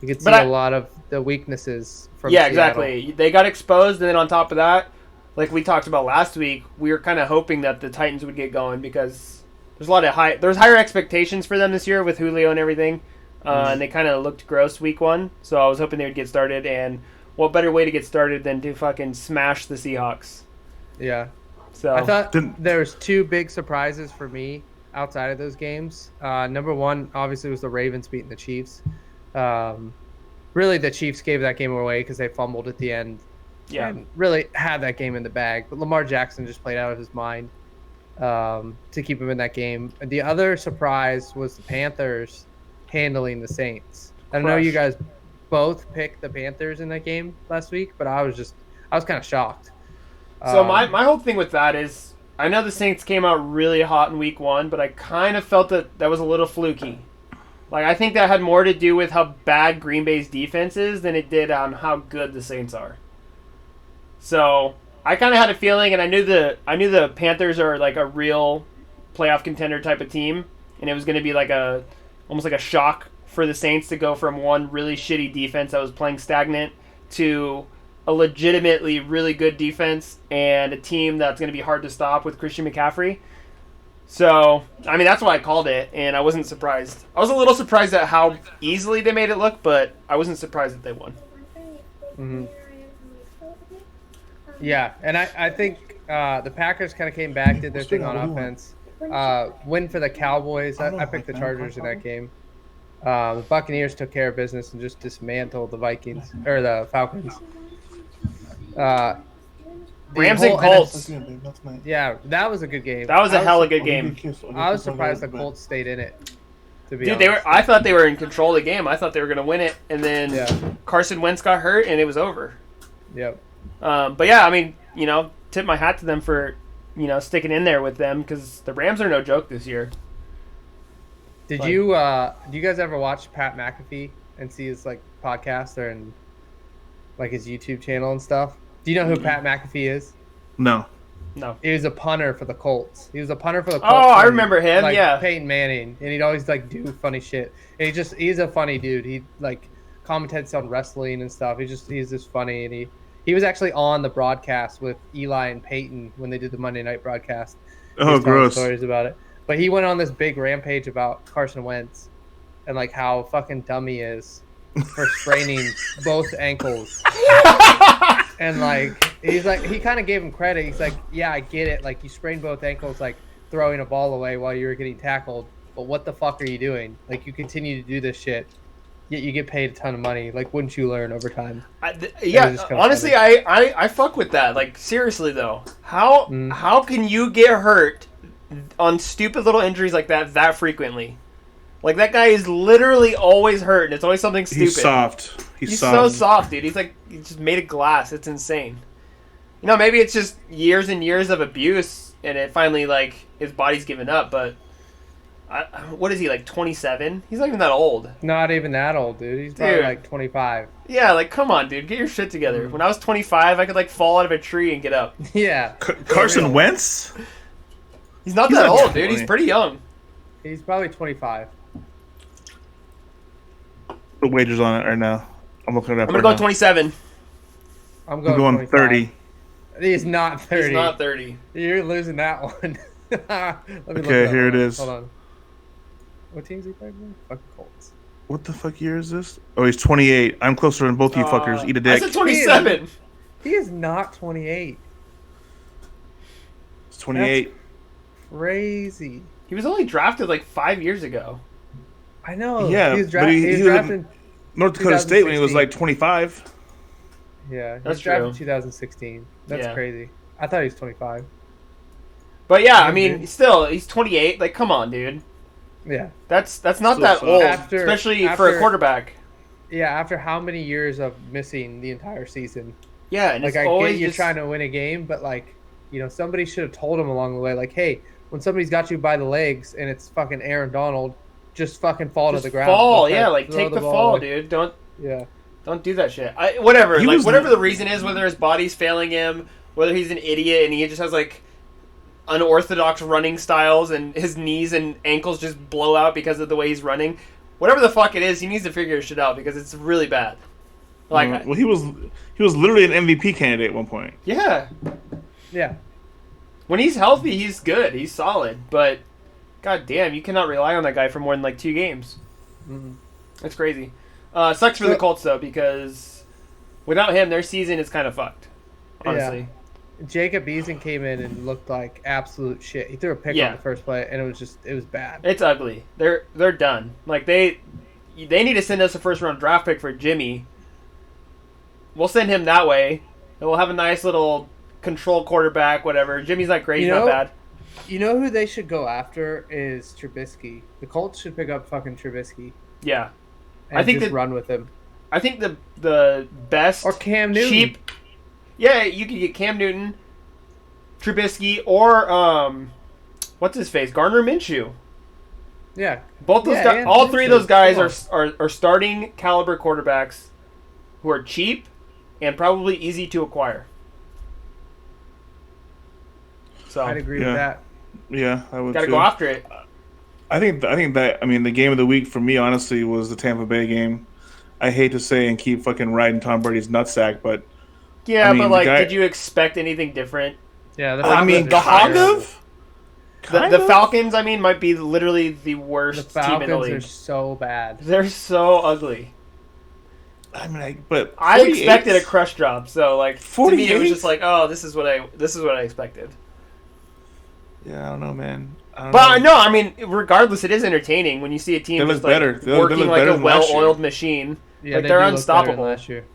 B: You could see a lot of the weaknesses from Seattle.
A: Exactly. They got exposed, and then on top of that, like we talked about last week, we were kind of hoping that the Titans would get going because there's higher expectations for them this year with Julio and everything, and they kind of looked gross week 1. So I was hoping they would get started, and what better way to get started than to fucking smash the Seahawks?
B: Yeah.
A: So
B: I thought there was 2 big surprises for me outside of those games. Number 1, obviously, was the Ravens beating the Chiefs. Really, the Chiefs gave that game away because they fumbled at the end.
A: Yeah.
B: And really had that game in the bag. But Lamar Jackson just played out of his mind to keep him in that game. The other surprise was the Panthers handling the Saints. I know you guys both picked the Panthers in that game last week, but I was kind of shocked.
A: So my whole thing with that is, I know the Saints came out really hot in week 1, but I kind of felt that was a little fluky. Like, I think that had more to do with how bad Green Bay's defense is than it did on how good the Saints are. So I kind of had a feeling, and I knew the Panthers are like a real playoff contender type of team, and it was going to be like almost like a shock for the Saints to go from one really shitty defense that was playing stagnant to a legitimately really good defense and a team that's going to be hard to stop with Christian McCaffrey. So, I mean, that's why I called it, and I wasn't surprised. I was a little surprised at how easily they made it look, but I wasn't surprised that they won.
B: Mm-hmm. Yeah, and I think the Packers kind of came back, did their thing on offense. Win for the Cowboys. I picked the Chargers in that game. The Buccaneers took care of business and just dismantled the Vikings or the Falcons.
A: Rams and Colts.
B: Yeah, that was a good game.
A: That was a hella good game.
B: I was surprised the Colts stayed in it.
A: Dude, I thought they were in control of the game. I thought they were going to win it, and then Carson Wentz got hurt, and it was over.
B: Yep.
A: But yeah, I mean, tip my hat to them for, sticking in there with them because the Rams are no joke this year.
B: Do you guys ever watch Pat McAfee and see his podcast or his YouTube channel and stuff? Do you know who Pat McAfee is?
C: No.
B: He was a punter for the Colts. He was a punter for the
A: Colts. Oh, I remember him. Yeah.
B: Peyton Manning, and he'd always do funny shit. And he's a funny dude. He commentates on wrestling and stuff. He's just funny, and he was actually on the broadcast with Eli and Peyton when they did the Monday night broadcast.
C: Oh, gross.
B: Stories about it. But he went on this big rampage about Carson Wentz and how fucking dumb he is for spraining both ankles. And he kind of gave him credit. He's like, yeah, I get it. You sprained both ankles, throwing a ball away while you were getting tackled. But what the fuck are you doing? You continue to do this shit, yet you get paid a ton of money. Wouldn't you learn over time?
A: Honestly, I fuck with that. Seriously though, how can you get hurt on stupid little injuries like that frequently? That guy is literally always hurt, and it's always something stupid.
C: He's soft. He's soft.
A: So soft, dude. He's he just made of glass. It's insane. Maybe it's just years and years of abuse, and it finally his body's given up. But what is he 27? He's not even that old.
B: Not even that old, dude. He's probably 25.
A: Yeah, come on, dude. Get your shit together. When I was 25, I could fall out of a tree and get up.
B: Yeah.
C: Carson Wentz?
A: He's not that old, dude. He's pretty young.
B: He's probably 25.
C: The wagers on it right now. I'm looking it up.
A: I'm gonna go 27.
B: I'm going
C: 30.
B: He's not 30.
A: He's not 30.
B: You're losing that one.
C: Okay, here it is.
B: Hold on. What team's he playing with? Fucking Colts.
C: What the fuck year is this? Oh, he's 28. I'm closer than both you fuckers. Eat a dick.
A: I said 27.
B: He is not 28.
C: It's 28.
B: That's crazy.
A: He was only drafted 5 years ago.
B: I know.
C: Yeah,
B: he was drafted
C: North Dakota State when he was 25.
B: Yeah,
A: that's
B: drafted
A: true.
B: in 2016. That's crazy. I thought he was 25.
A: But yeah, I mean, still, he's 28. Come on, dude.
B: Yeah,
A: that's not that old, especially for a quarterback.
B: Yeah, after how many years of missing the entire season?
A: Yeah, and
B: Like,
A: it's
B: I
A: always
B: get you're
A: just
B: trying to win a game, but like, somebody should have told him along the way, like, hey, when somebody's got you by the legs and it's fucking Aaron Donald, just fucking fall to
A: just
B: the ground.
A: fall.
B: Don't try
A: Yeah,
B: to
A: like
B: throw
A: take the
B: ball
A: fall,
B: away.
A: dude.
B: Yeah.
A: Don't do that shit. Whatever.
C: He
A: Like
C: was-
A: whatever the reason is, whether his body's failing him, whether he's an idiot and he just has like unorthodox running styles and his knees and ankles just blow out because of the way he's running. Whatever the fuck it is, he needs to figure his shit out because it's really bad. Like,
C: well, he was literally an MVP candidate at one point.
A: yeah,
B: Yeah.
A: when he's healthy, he's good. He's solid. But god damn, you cannot rely on that guy for more than like 2 games.
B: Mhm.
A: That's crazy. Sucks for the Colts though because without him, their season is kind of fucked. Honestly.
B: Jacob Eason came in and looked like absolute shit. He threw a pick
A: Yeah.
B: on the first play, and it was bad.
A: It's ugly. They're done. Like they need to send us a first round draft pick for Jimmy. We'll send him that way, and we'll have a nice little control quarterback, whatever. Jimmy's not great, he's not bad.
B: You know who they should go after is Trubisky. The Colts should pick up fucking Trubisky
A: Yeah,
B: and
A: I think
B: just
A: that-
B: run with him.
A: I think the best
B: Or Cam Newton.
A: cheap. Yeah, you could get Cam Newton, Trubisky, or what's his face, Gardner Minshew.
B: Yeah.
A: Both those
B: Yeah,
A: guys,
B: and
A: all 3 of those
B: Minshew,
A: guys
B: come
A: are starting caliber quarterbacks who are cheap and probably easy to acquire. So
B: I'd agree
C: Yeah.
B: with that.
C: Yeah, I would.
A: got to
C: too.
A: go after it.
C: I think that the game of the week for me honestly was the Tampa Bay game. I hate to say and keep fucking riding Tom Brady's nutsack, but
A: Yeah,
C: I mean,
A: but like,
C: the guy-
A: did you expect anything different?
B: Yeah, the
C: I mean,
B: Falcons are
C: kind
B: terrible.
C: of.
A: The
C: Kind of?
A: Falcons, I mean, might be literally the
B: The
A: worst team in the
B: Falcons
A: league.
B: are so bad.
A: They're so ugly.
C: I mean, but
A: I
C: 48?
A: expected a crush job, so like to me it was
C: 48?
A: just like, oh, this is what I expected.
C: Yeah, I don't know, man. I don't
A: But
C: know.
A: no, I mean, regardless, it is entertaining when you see a team
C: They look
A: just like
C: better. They
A: working
C: look
A: like
C: better
A: a
C: than last year.
A: well-oiled machine.
B: Yeah,
A: Like,
B: they
A: they're
B: do look better than
A: unstoppable.
B: last year.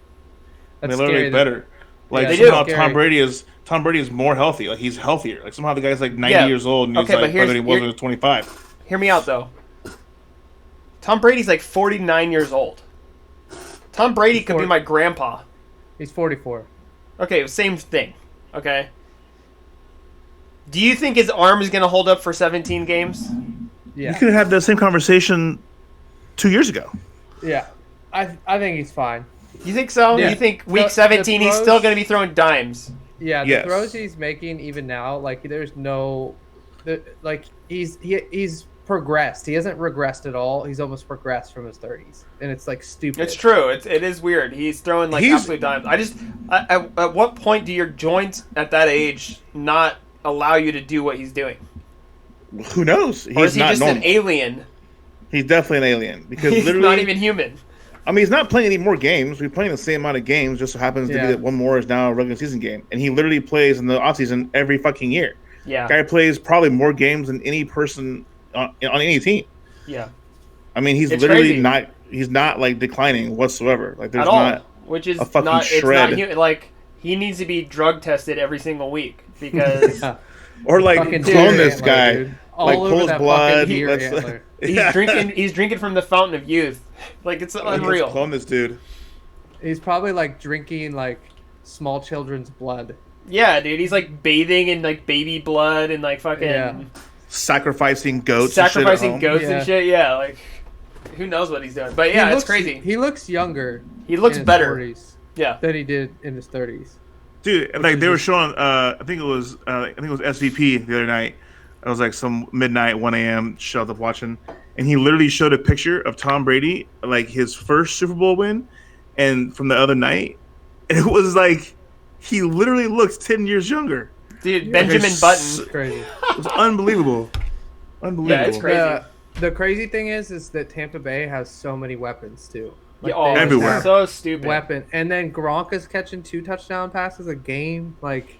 C: They
B: That's
C: literally
B: scary.
C: better. Like
B: Yeah,
C: somehow
B: they do.
C: Tom Brady is more healthy. Like he's healthier. Like somehow the guy's like 90
A: Yeah.
C: years old and he's
A: Okay, but
C: like better than he was
A: here-
C: when he was 25.
A: Hear me out though. Tom Brady's like 49 years old. Tom Brady could be my grandpa.
B: He's 44.
A: Okay, same thing. Okay. Do you think his arm is going to hold up for 17 games?
C: You
B: Yeah.
C: could have had the same conversation 2 years ago.
B: Yeah. I think he's fine.
A: You think so?
B: Yeah.
A: You think week
B: The
A: 17 he's
B: throws-
A: still going to be throwing dimes?
B: Yeah, the
C: Yes.
B: throws he's making even now, like there's no, like he's progressed. He hasn't regressed at all. He's almost progressed from his 30s, and it's like stupid.
A: It's true. It is weird. He's throwing like
C: He's-
A: absolute dimes. At what point do your joints at that age not allow you to do what he's doing?
C: Who knows? He's
A: Or is he
C: not
A: just
C: normal.
A: an alien?
C: He's definitely an alien because
A: He's
C: literally
A: not even human.
C: I mean, he's not playing any more games. We're playing the same amount of games. Just so happens to be
B: Yeah.
C: that one more is now a regular season game, and he literally plays in the offseason every fucking year.
A: Yeah.
C: Guy plays probably more games than any person on any team.
A: Yeah.
C: I mean, he's
A: It's
C: literally
A: crazy.
C: not. He's not like declining whatsoever. Like there's
A: At all.
C: not.
A: Which is
C: a fucking
A: not. It's
C: shred.
A: not human. Like he needs to be drug tested every single week because
C: Or like
B: Fucking
C: clone
B: deer
C: this
B: antler,
C: guy.
B: dude. All
C: Like
B: over
C: pulls
B: that
C: blood.
B: fucking deer
C: Let's-
B: antler.
A: he's drinking. He's drinking from the fountain of youth. Like it's
C: Let's
A: unreal.
C: clone this dude.
B: He's probably like drinking like small children's blood.
A: Yeah, dude. He's like bathing in like baby blood and like fucking
B: Yeah.
C: Sacrificing goats.
A: sacrificing
C: and shit at home.
A: goats
B: Yeah.
A: and shit. Yeah, like who knows what he's doing? But yeah,
B: He
A: it's
B: looks-
A: crazy.
B: He looks younger.
A: He looks
B: in his
A: better.
B: 40s
A: Yeah.
B: than he did in his 30s.
C: Dude, and like
B: is
C: they were
B: just-
C: showing, I think it was SVP the other night. It was like some midnight, 1 a.m. show I was watching, and he literally showed a picture of Tom Brady, like his first Super Bowl win, and from the other night, and it was like he literally looks 10 years younger.
A: Dude, Benjamin
C: It's-
A: Button.
B: Crazy.
C: It was unbelievable, unbelievable.
A: Yeah, it's crazy.
B: The crazy thing is that Tampa Bay has so many weapons too.
A: Yeah, oh,
B: they
A: it's
C: Everywhere.
A: so stupid.
B: weapon, and then Gronk is catching 2 touchdown passes a game. Like,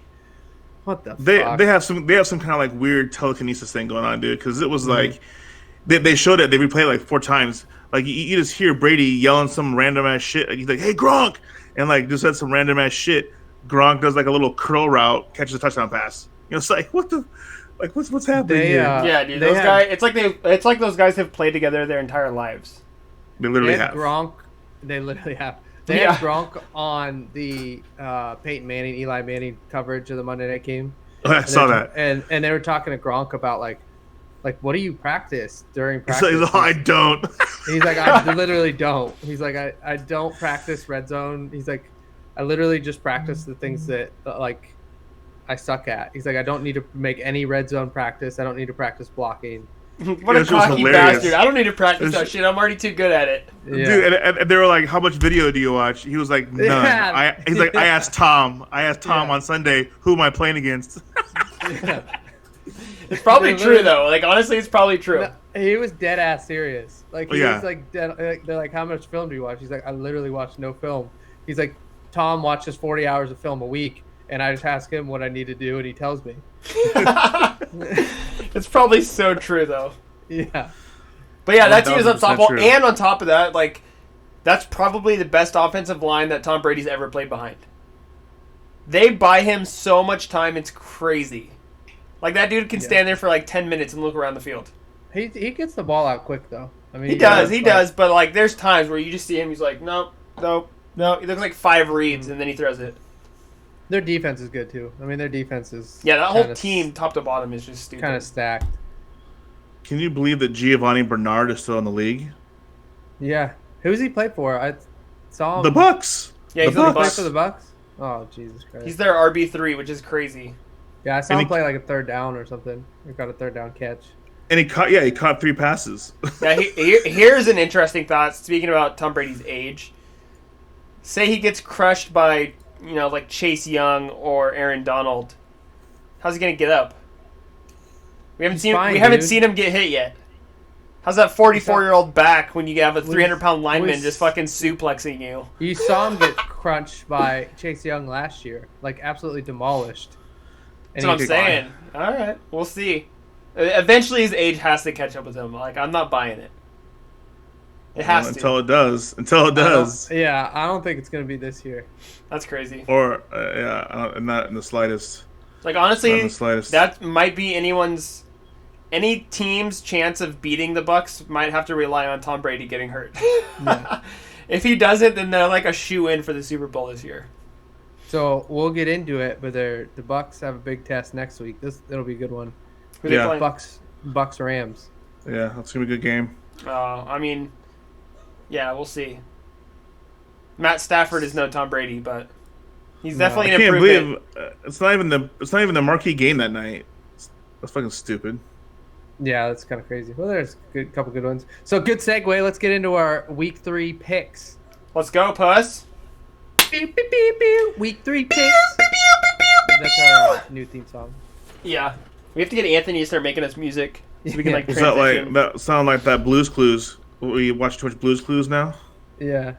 B: what the
C: They
B: fuck?
C: they have some kind of like weird telekinesis thing going on, dude. Because it was
A: Mm-hmm.
C: like they showed it. They replayed it like 4 times. Like you just hear Brady yelling some random ass shit. Like, he's like, "Hey Gronk," and like just said some random ass shit. Gronk does like a little curl route, catches a touchdown pass. You know, it's like what's happening
B: They,
C: here?
A: Yeah, dude.
B: They
A: Those
B: have-
A: guys. It's like those guys have played together their entire lives.
C: They literally
B: They had
C: have.
B: Gronk They literally have. They had Gronk on the Peyton Manning, Eli Manning coverage of the Monday night game.
C: Oh, I saw that.
B: And they were talking to Gronk about like what do you practice during practice?
C: He's like, I don't.
B: He's like, I literally don't. He's like, I don't practice red zone. He's like, I literally just practice the things that like I suck at. He's like, I don't need to make any red zone practice. I don't need to practice blocking.
A: What a cocky bastard. I don't need to practice that shit. I'm already too good at it.
B: Yeah.
C: Dude, and they were like, how much video do you watch? He was like, none.
B: Yeah.
C: He's like, I asked Tom on Sunday, who am I playing against?
B: Yeah.
A: It's probably true, though. Like, honestly, it's probably true.
B: No, he was dead ass serious. Like, he was like, dead, they're like, how much film do you watch? He's like, I literally watch no film. He's like, Tom watches 40 hours of film a week, and I just ask him what I need to do, and he tells me.
A: It's probably so true, though.
B: Yeah.
A: But yeah, that team is unstoppable.
C: True.
A: And on top of that, like, that's probably the best offensive line that Tom Brady's ever played behind. They buy him so much time, it's crazy. Like, that dude can stand there for like 10 minutes and look around the field.
B: He gets the ball out quick, though. I mean,
A: he does, but like, there's times where you just see him, he's like, nope. He looks like 5 reads, and then he throws it.
B: Their defense is good, too. I mean, their defense is...
A: Yeah, that whole team, top to bottom, is just stupid.
B: Kind of stacked.
C: Can you believe that Giovanni Bernard is still in the league?
B: Yeah. Who's he play for? I saw him.
C: The Bucks.
A: Yeah, he's
B: the
A: on the
B: Bucks.
A: Bucks.
B: For the Bucks? Oh, Jesus Christ.
A: He's their RB3, which is crazy.
B: Yeah, I saw him play like a third down or something. He got a third down catch.
C: And he caught 3 passes.
A: Yeah, here's an interesting thought. Speaking about Tom Brady's age, say he gets crushed by, like Chase Young or Aaron Donald. How's he gonna get up? We haven't seen him get hit yet. How's that 44-year-old back when you have a 300-pound lineman just fucking suplexing you?
B: You saw him get crunched by Chase Young last year, like absolutely demolished.
A: That's what I'm saying. All right, we'll see. Eventually, his age has to catch up with him. Like, I'm not buying it. It has to.
C: Until it does.
B: Yeah, I don't think it's going to be this year.
A: That's crazy.
C: Or, not in the slightest.
A: Like, honestly, that might be any team's chance of beating the Bucks might have to rely on Tom Brady getting hurt.
B: Yeah.
A: If he doesn't, then they're like a shoe-in for the Super Bowl this year.
B: So we'll get into it, but the Bucks have a big test next week. It'll be a good one.
C: Yeah.
B: Bucks Rams.
C: Yeah, that's gonna be a good game.
A: I mean, yeah, we'll see. Matt Stafford is no Tom Brady, but he's definitely an improvement.
C: I can't believe it's not even the marquee game that night. That's fucking stupid.
B: Yeah, that's kind of crazy. Well, there's a couple good ones. So good segue. Let's get into our Week 3 picks.
A: Let's go, Puss.
B: Beep, beep, beep, beep. Week 3 picks. That's our new theme song.
A: Yeah. We have to get Anthony to start making us music so we can like
C: Was
A: transition.
C: that sound like that Blue's Clues? We watch too much Blue's Clues now?
B: Yeah.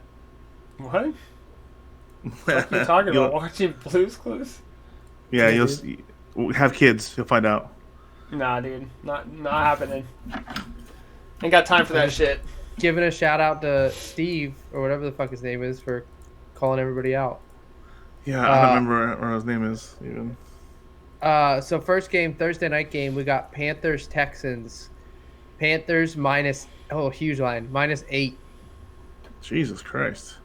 A: What? What are you talking about? Watching Blue's Clues?
C: Yeah, you'll have kids. You'll find out.
A: Nah, dude. Not happening. Ain't got time for that shit.
B: Giving a shout out to Steve, or whatever the fuck his name is, for calling everybody out.
C: Yeah, I don't remember what his name is even.
B: So first game, Thursday night game, we got Panthers Texans. Panthers huge line, -8.
C: Jesus Christ.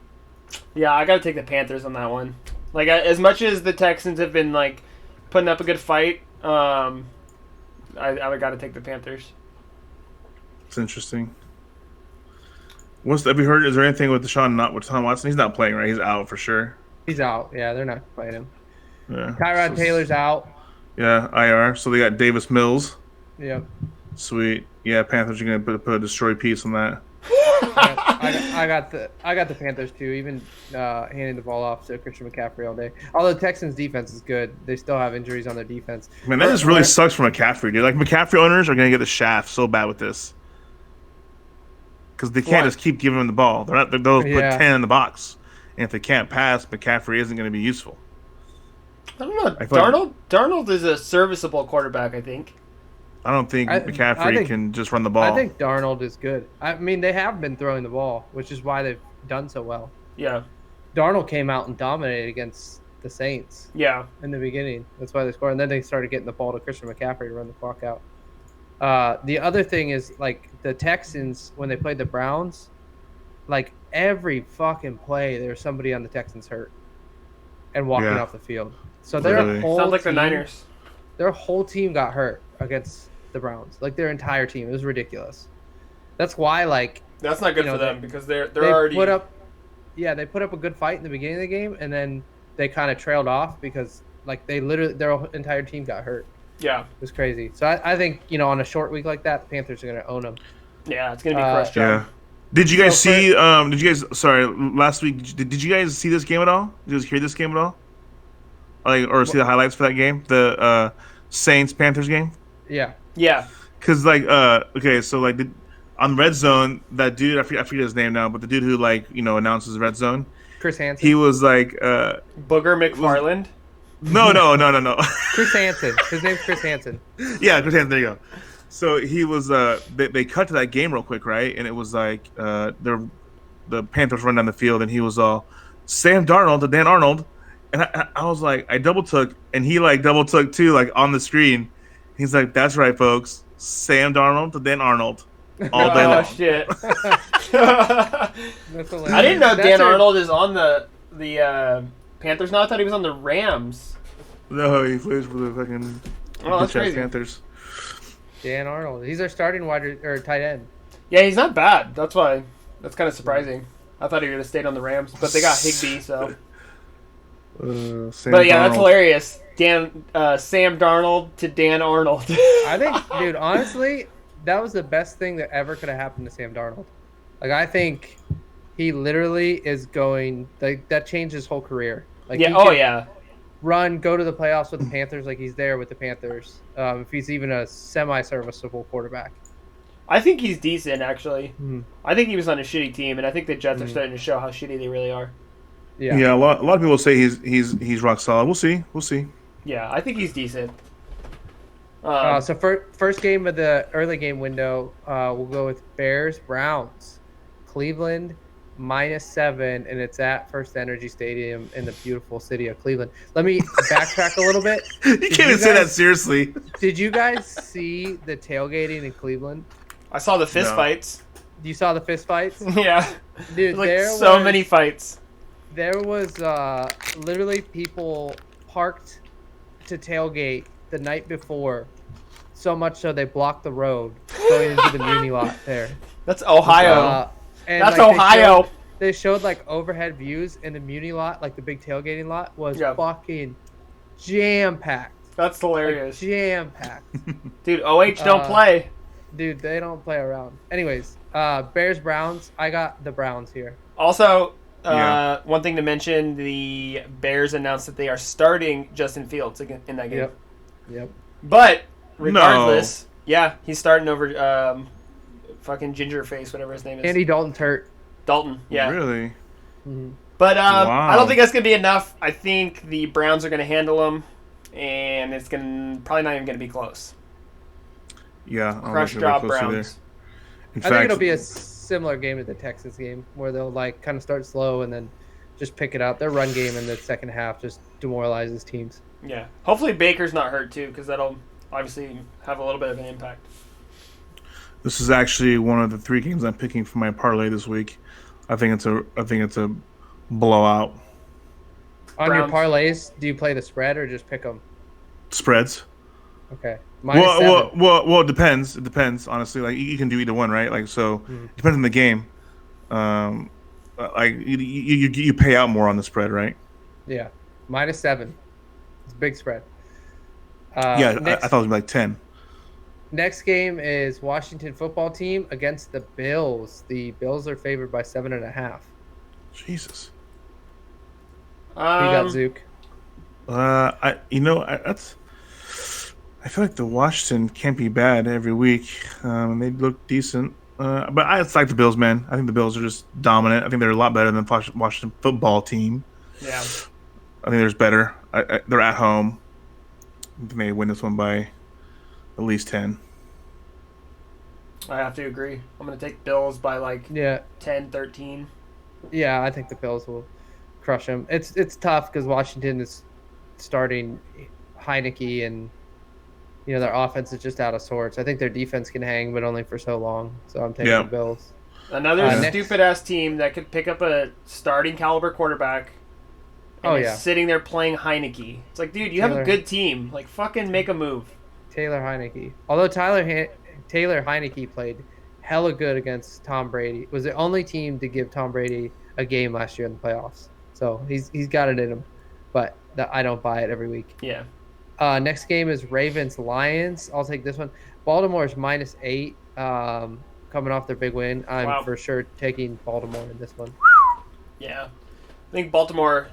A: Yeah, I gotta take the Panthers on that one. Like, as much as the Texans have been like putting up a good fight, I gotta take the Panthers.
C: It's interesting. Have you heard? Is there anything with Deshaun Watson? He's not playing, right? He's out for sure.
B: He's out. Yeah, they're not playing him.
C: Yeah.
B: Tyrod Taylor's out.
C: Yeah, IR. So they got Davis Mills.
B: Yep.
C: Sweet. Yeah, Panthers are gonna put a destroy piece on that.
B: I got the Panthers too. Even handing the ball off to Christian McCaffrey all day. Although Texans defense is good, they still have injuries on their defense.
C: Man, that just really sucks for McCaffrey, dude. Like McCaffrey owners are gonna get the shaft so bad with this because they can't just keep giving him the ball. They'll put 10 in the box, and if they can't pass, McCaffrey isn't going to be useful.
A: I don't know. Darnold is a serviceable quarterback, I think.
C: I don't think McCaffrey can just run the ball.
B: I think Darnold is good. I mean, they have been throwing the ball, which is why they've done so well.
A: Yeah.
B: Darnold came out and dominated against the Saints.
A: Yeah.
B: In the beginning. That's why they scored. And then they started getting the ball to Christian McCaffrey to run the clock out. The other thing is, like, the Texans, when they played the Browns, like every fucking play, there's somebody on the Texans hurt and walking off the field. So their whole
A: sounds like
B: team,
A: the Niners.
B: Their whole team got hurt against the Browns. Like their entire team. It was ridiculous. That's why, like,
A: that's not good for them because they're already
B: put up. Yeah, they put up a good fight in the beginning of the game, and then they kind of trailed off because like they literally their entire team got hurt.
A: Yeah,
B: it was crazy. So I think on a short week like that, the Panthers are going to own them.
A: Yeah, it's going to be a crush job.
C: Yeah. Did you guys see? Did you guys? Sorry, last week. Did you guys see this game at all? Did you guys hear this game at all? Or see the highlights for that game, the Saints Panthers game?
B: Yeah.
A: Yeah.
C: Because okay, so on Red Zone, that dude I forget his name now, but the dude who announces Red Zone,
B: Chris Hansen.
C: he was like
A: Booger McFarland.
C: No.
B: Chris Hansen. His name's Chris Hansen.
C: Yeah, Chris Hansen. There you go. So he was. They cut to that game real quick, right? And it was like the Panthers run down the field, and he was all Sam Darnold to Dan Arnold, and I was like, I double took, and he double took too, on the screen. He's like, "That's right, folks. Sam Darnold to Dan Arnold all day long."
A: Oh shit! I didn't know Dan Arnold is on the Panthers now. I thought he was on the Rams.
C: No, he plays for the fucking
A: that's crazy.
C: Panthers.
B: Dan Arnold. He's our starting tight end.
A: Yeah, he's not bad. That's why. That's kind of surprising. I thought he would have stayed on the Rams, but they got Higbee, so. But yeah, that's hilarious. Sam Darnold to Dan Arnold.
B: I think, dude, honestly, that was the best thing that ever could have happened to Sam Darnold. I think he literally is going that changed his whole career.
A: Yeah.
B: Go to the playoffs with the Panthers, he's there with the Panthers. If he's even a semi-serviceable quarterback.
A: I think he's decent, actually. I think he was on a shitty team, and I think the Jets are starting to show how shitty they really are.
C: Yeah. A lot of people say he's rock solid. We'll see.
A: Yeah, I think he's decent.
B: So first game of the early game window, we'll go with Bears-Browns. Cleveland -7, and it's at First Energy Stadium in the beautiful city of Cleveland. Let me backtrack a little bit.
C: You can't even say that seriously.
B: Did you guys see the tailgating in Cleveland?
A: I saw the fist fights.
B: You saw the fist fights?
A: Yeah.
B: Dude,
A: many fights.
B: There was literally people parked to tailgate the night before, so much so they blocked the road going into the Muni lot there.
A: That's Ohio. That's
B: like,
A: Ohio.
B: They showed overhead views, and the Muni lot, the big tailgating lot, was fucking jam-packed.
A: That's hilarious.
B: Jam-packed.
A: Dude, OH don't play.
B: Dude, they don't play around. Anyways, Bears-Browns. I got the Browns here.
A: Also, one thing to mention, the Bears announced that they are starting Justin Fields in that game.
B: Yep.
A: But, regardless, he's starting over fucking Gingerface, whatever his name is.
B: Andy Dalton's hurt.
A: Dalton, yeah.
C: Really?
B: Mm-hmm.
A: But I don't think that's going to be enough. I think the Browns are going to handle them, and it's probably not even going to be close.
C: Yeah.
A: Crush job, Browns.
B: I think it'll be a similar game to the Texas game, where they'll kind of start slow and then just pick it up. Their run game in the second half just demoralizes teams.
A: Yeah. Hopefully Baker's not hurt, too, because that'll obviously have a little bit of an impact.
C: This is actually one of the 3 games I'm picking for my parlay this week. I think it's a blowout.
B: On your parlays, do you play the spread or just pick them?
C: Spreads.
B: Okay.
C: Well, it depends. It depends, honestly. You can do either one, right? It depends on the game. You pay out more on the spread, right?
B: Yeah. -7. It's a big spread.
C: I thought it was 10.
B: Next game is Washington football team against the Bills. The Bills are favored by 7.5.
C: Jesus.
B: You got Zook.
C: I feel like the Washington can't be bad every week. They look decent. But I like the Bills, man. I think the Bills are just dominant. I think they're a lot better than the Washington football team.
A: Yeah.
C: I think there's better. They're at home. I think they win this one by at least 10.
A: I have to agree. I'm going to take Bills by 10, 13.
B: Yeah, I think the Bills will crush them. It's tough because Washington is starting Heineke, and their offense is just out of sorts. I think their defense can hang, but only for so long. So I'm taking the Bills.
A: Another stupid-ass team that could pick up a starting caliber quarterback and is sitting there playing Heineke. It's like, dude, you have a good team. Like, fucking make a move.
B: Taylor Heineke. Although Taylor Heineke played hella good against Tom Brady. Was the only team to give Tom Brady a game last year in the playoffs. So he's got it in him. But I don't buy it every week.
A: Yeah.
B: Next game is Ravens-Lions. I'll take this one. Baltimore's -8. Coming off their big win. I'm for sure taking Baltimore in this one.
A: Yeah. I think Baltimore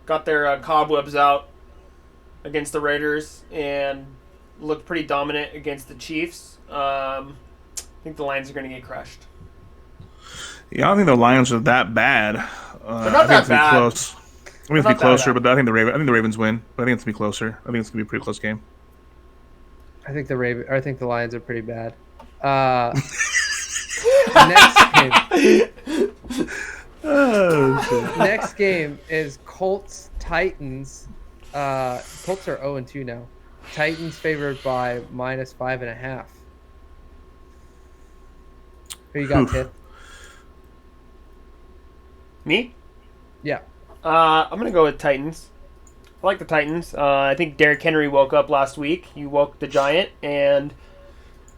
A: got their cobwebs out against the Raiders and looked pretty dominant against the Chiefs. I think the Lions are going to get crushed.
C: Yeah, I don't think the Lions are that bad.
A: They're not that bad.
C: Close. I think it's going to be closer, but I think the Ravens win. But I think it's going to be closer. I think it's going to be a pretty close game.
B: I think the Lions are pretty bad. Next game is Colts-Titans. Colts are 0-2 now. Titans favored by -5.5. Who you got, Tiff?
A: Me?
B: Yeah.
A: I'm going to go with Titans. I like the Titans. I think Derrick Henry woke up last week. He woke the Giant, and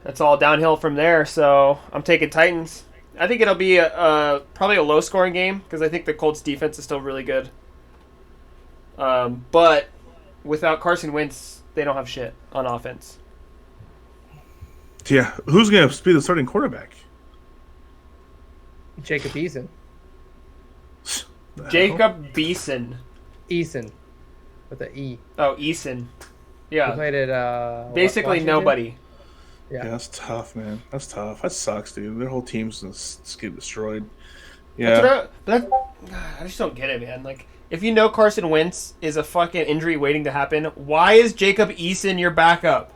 A: that's all downhill from there. So I'm taking Titans. I think it'll be probably a low-scoring game because I think the Colts' defense is still really good. But without Carson Wentz, they don't have shit on offense.
C: Yeah, who's going to be the starting quarterback?
B: Jacob Eason.
A: Jacob Beeson.
B: Eason. With an E.
A: Oh, Eason. Yeah.
B: He played at
A: basically nobody.
C: Yeah, that's tough, man. That's tough. That sucks, dude. Their whole team's just get destroyed. Yeah.
A: I just don't get it, man. Like, if you know Carson Wentz is a fucking injury waiting to happen, why is Jacob Eason your backup?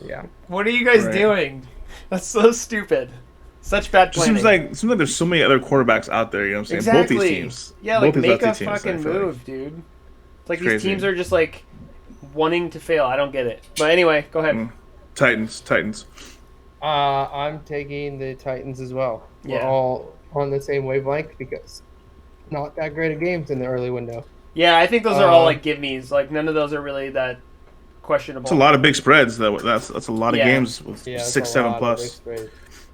B: Yeah.
A: What are you guys doing? That's so stupid. Such bad planning.
C: Seems like there's so many other quarterbacks out there, you know what I'm saying?
A: Exactly.
C: Both these teams.
A: Yeah, like, make a fucking move, dude. It's like these teams are just, like, wanting to fail. I don't get it. But anyway, go ahead.
C: Titans.
B: I'm taking the Titans as well.
A: Yeah.
B: We're all on the same wavelength because not that great of games in the early window.
A: Yeah, I think those are all, like, give-me's. Like, none of those are really that questionable.
C: It's a lot of big spreads, though. That's a lot of games with 6-7 plus.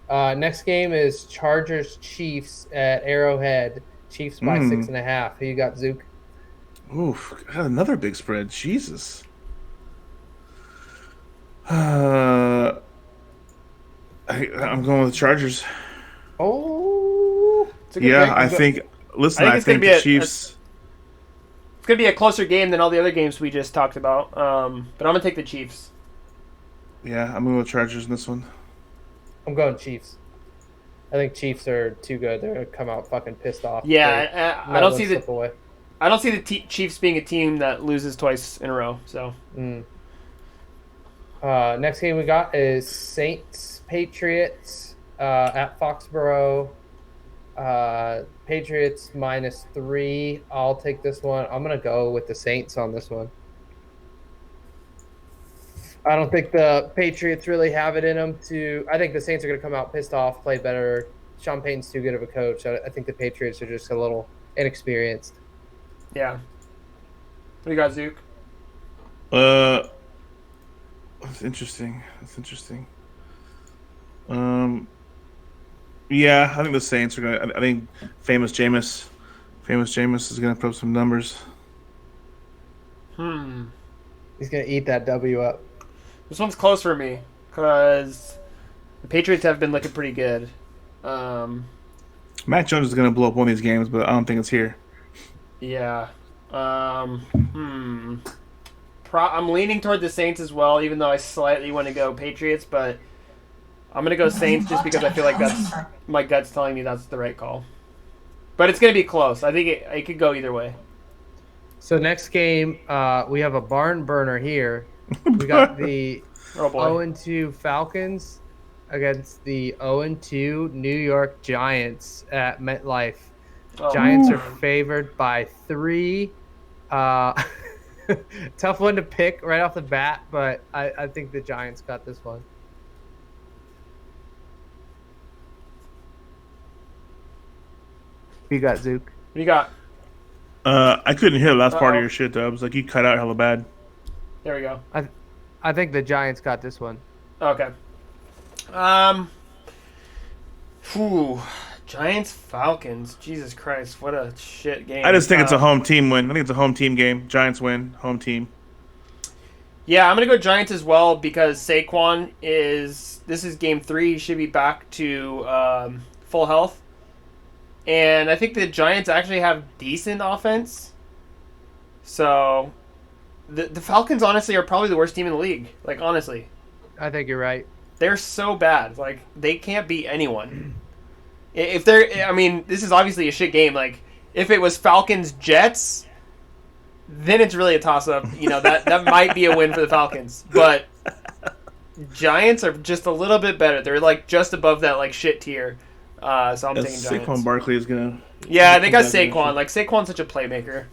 B: Next game is Chargers-Chiefs at Arrowhead. Chiefs by 6.5. Who you got, Zook?
C: Oof, another big spread. Jesus. I'm going with the Chargers.
B: Oh.
C: Yeah, I think the Chiefs.
A: It's going to be a closer game than all the other games we just talked about. But I'm going to take the Chiefs.
C: Yeah, I'm going with Chargers in this one.
B: I'm going Chiefs. I think Chiefs are too good. They're going to come out fucking pissed off.
A: Yeah, I don't see the Chiefs being a team that loses twice in a row. So.
B: Next game we got is Saints-Patriots at Foxborough. Patriots -3. I'll take this one. I'm going to go with the Saints on this one. I don't think the Patriots really have it in them to... I think the Saints are going to come out pissed off, play better. Sean Payton's too good of a coach. I think the Patriots are just a little inexperienced.
A: Yeah. What do you got, Zook?
C: That's interesting. Yeah, I think the Saints are going to... I think Famous Jameis is going to put up some numbers.
B: He's going to eat that W up.
A: This one's close for me because the Patriots have been looking pretty good.
C: Matt Jones is going to blow up one of these games, but I don't think it's here.
A: Yeah. I'm leaning toward the Saints as well, even though I slightly want to go Patriots, but I'm going to go Saints just because I feel like my gut's telling me that's the right call. But it's going to be close. I think it could go either way.
B: So next game, we have a barn burner here. We got the 0-2 Falcons against the 0-2 New York Giants at MetLife. Giants are favored by 3. Tough one to pick right off the bat, but I think the Giants got this one. You got Zook.
A: What do you got?
C: I couldn't hear the last part
A: Uh-oh.
C: of your shit, Dubs. Like, you cut out hella bad.
A: There we go.
B: I think the Giants got this one.
A: Okay. Giants Falcons. Jesus Christ, what a shit game.
C: I just think it's a home team win. I think it's a home team game. Giants win, home team.
A: Yeah, I'm gonna go Giants as well because Saquon this is game 3. He should be back to full health, and I think the Giants actually have decent offense. So, the Falcons honestly are probably the worst team in the league. Like honestly,
B: I think you're right.
A: they're so bad. Like they can't beat anyone. If they're, I mean, this is obviously a shit game. Like if it was Falcons Jets, then it's really a toss up. You know that might be a win for the Falcons, but Giants are just a little bit better. They're like just above that like shit tier. So I'm taking Giants.
C: Saquon Barkley is gonna.
A: Yeah, they got Saquon. Like Saquon's such a playmaker.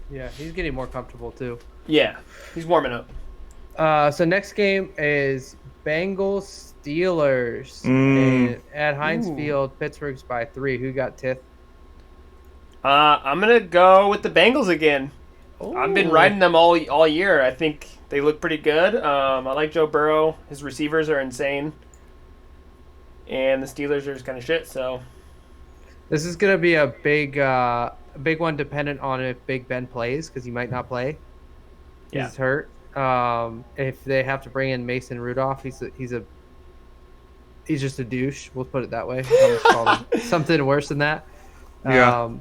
B: Yeah, he's getting more comfortable too.
A: Yeah, he's warming up.
B: So next game is Bengals Steelers and at Heinz Field. Pittsburgh's by 3. Who got Tith?
A: I'm gonna go with the Bengals again.
B: Ooh.
A: I've been riding them all year. I think they look pretty good. I like Joe Burrow. His receivers are insane, and the Steelers are just kind of shit. So
B: This is gonna be a big one, dependent on if Big Ben plays, because he might not play.
A: Yeah.
B: He's hurt. If they have to bring in Mason Rudolph, he's just a douche. We'll put it that way. I'll just call him something worse than that.
C: Yeah.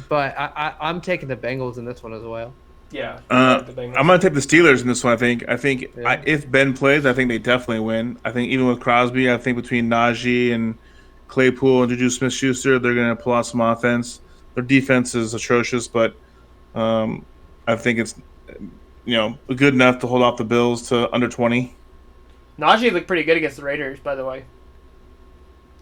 B: But I'm taking the Bengals in this one as well.
A: yeah,
C: I'm gonna take the Steelers in this one. I think
B: Yeah.
C: if Ben plays, I think they definitely win. I think even with Crosby, I think between Najee and Claypool and Juju Smith-Schuster, they're gonna pull out some offense. Their defense is atrocious, but I think it's good enough to hold off the Bills to under 20.
A: Najee looked pretty good against the Raiders, by the way.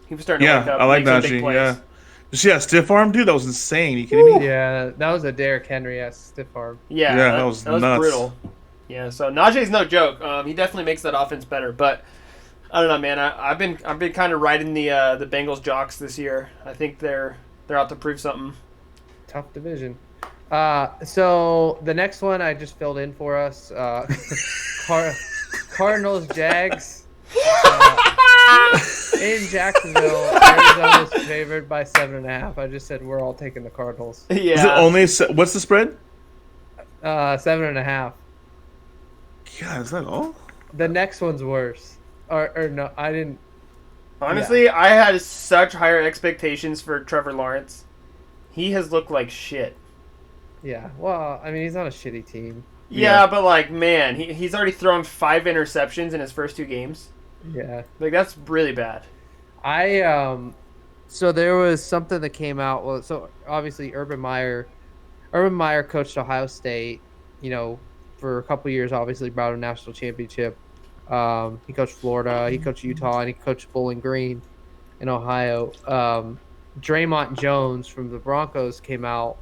A: He was starting to wake up.
C: I like
A: make some big
C: Najee.
A: plays.
C: Yeah. Did you see that stiff arm, dude? That was insane. You kidding me?
B: Yeah, that was a Derrick Henry stiff arm.
A: Yeah,
C: Yeah, that was nuts.
A: brutal. Yeah, so Najee's no joke. He definitely makes that offense better. But I don't know, man. I've been kind of riding the Bengals jocks this year. I think they're out to prove something.
B: Tough division. So the next one I just filled in for us. Cardinals Jags in Jacksonville. Arizona's favored by 7.5. I just said we're all taking the Cardinals.
A: Yeah.
C: Is it only what's the spread?
B: 7.5.
C: God, is that all?
B: The next one's worse. Or no, I didn't.
A: Honestly, I had such higher expectations for Trevor Lawrence. He has looked like shit.
B: Yeah. Well, I mean, he's on a shitty team.
A: Yeah, but like, man, he's already thrown 5 interceptions in his first 2 games.
B: Yeah.
A: Like that's really bad.
B: So there was something that came out. Well, so obviously Urban Meyer coached Ohio State, for a couple years, obviously brought a national championship. He coached Florida, he coached Utah, and he coached Bowling Green in Ohio. Draymond Jones from the Broncos came out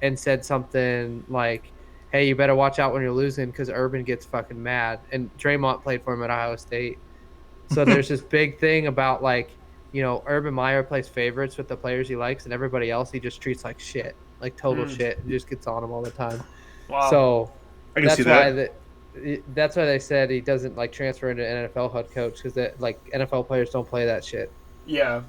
B: and said something like, hey, you better watch out when you're losing because Urban gets fucking mad. And Draymond played for him at Ohio State. So there's this big thing about, Urban Meyer plays favorites with the players he likes, and everybody else he just treats like shit, like total shit, and just gets on them all the time.
A: Wow.
B: So
C: I can see that.
B: That's why they said he doesn't transfer into an NFL head coach, because NFL players don't play that shit.
A: Yeah.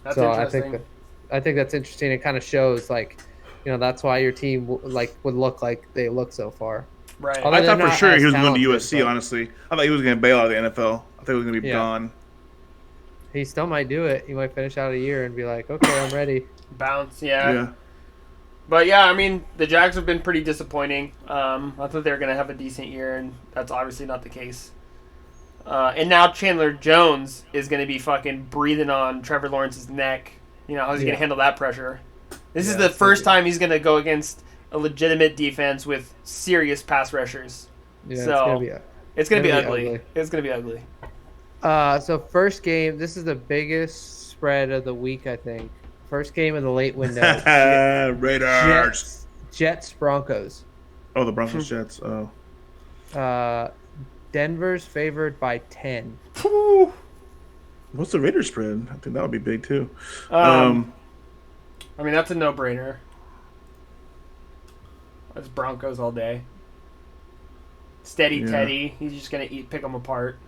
A: That's
B: so
A: interesting.
B: I think that's interesting. It kind of shows that's why your team would look like they look so far.
A: Right.
C: I thought for sure he was going to
B: talented,
C: USC. Honestly, I thought he was going to bail out of the NFL. I thought he was going to be gone.
B: He still might do it. He might finish out a year and be like, okay, I'm ready.
A: Bounce, yeah. But yeah, I mean, the Jags have been pretty disappointing. I thought they were going to have a decent year, and that's obviously not the case. And now Chandler Jones is going to be fucking breathing on Trevor Lawrence's neck. How's he going to handle that pressure? This is the first time he's going to go against a legitimate defense with serious pass rushers.
B: Yeah,
A: so it's going to be ugly. It's going to be ugly.
B: So first game, this is the biggest spread of the week, I think. First game of the late window.
C: Raiders.
B: Jets, Broncos.
C: Oh, the Broncos Jets. Oh.
B: Denver's favored by 10.
C: What's the Raiders spread? I think that would be big too.
A: I mean, that's a no-brainer. That's Broncos all day. Steady Teddy. He's just going to pick them apart.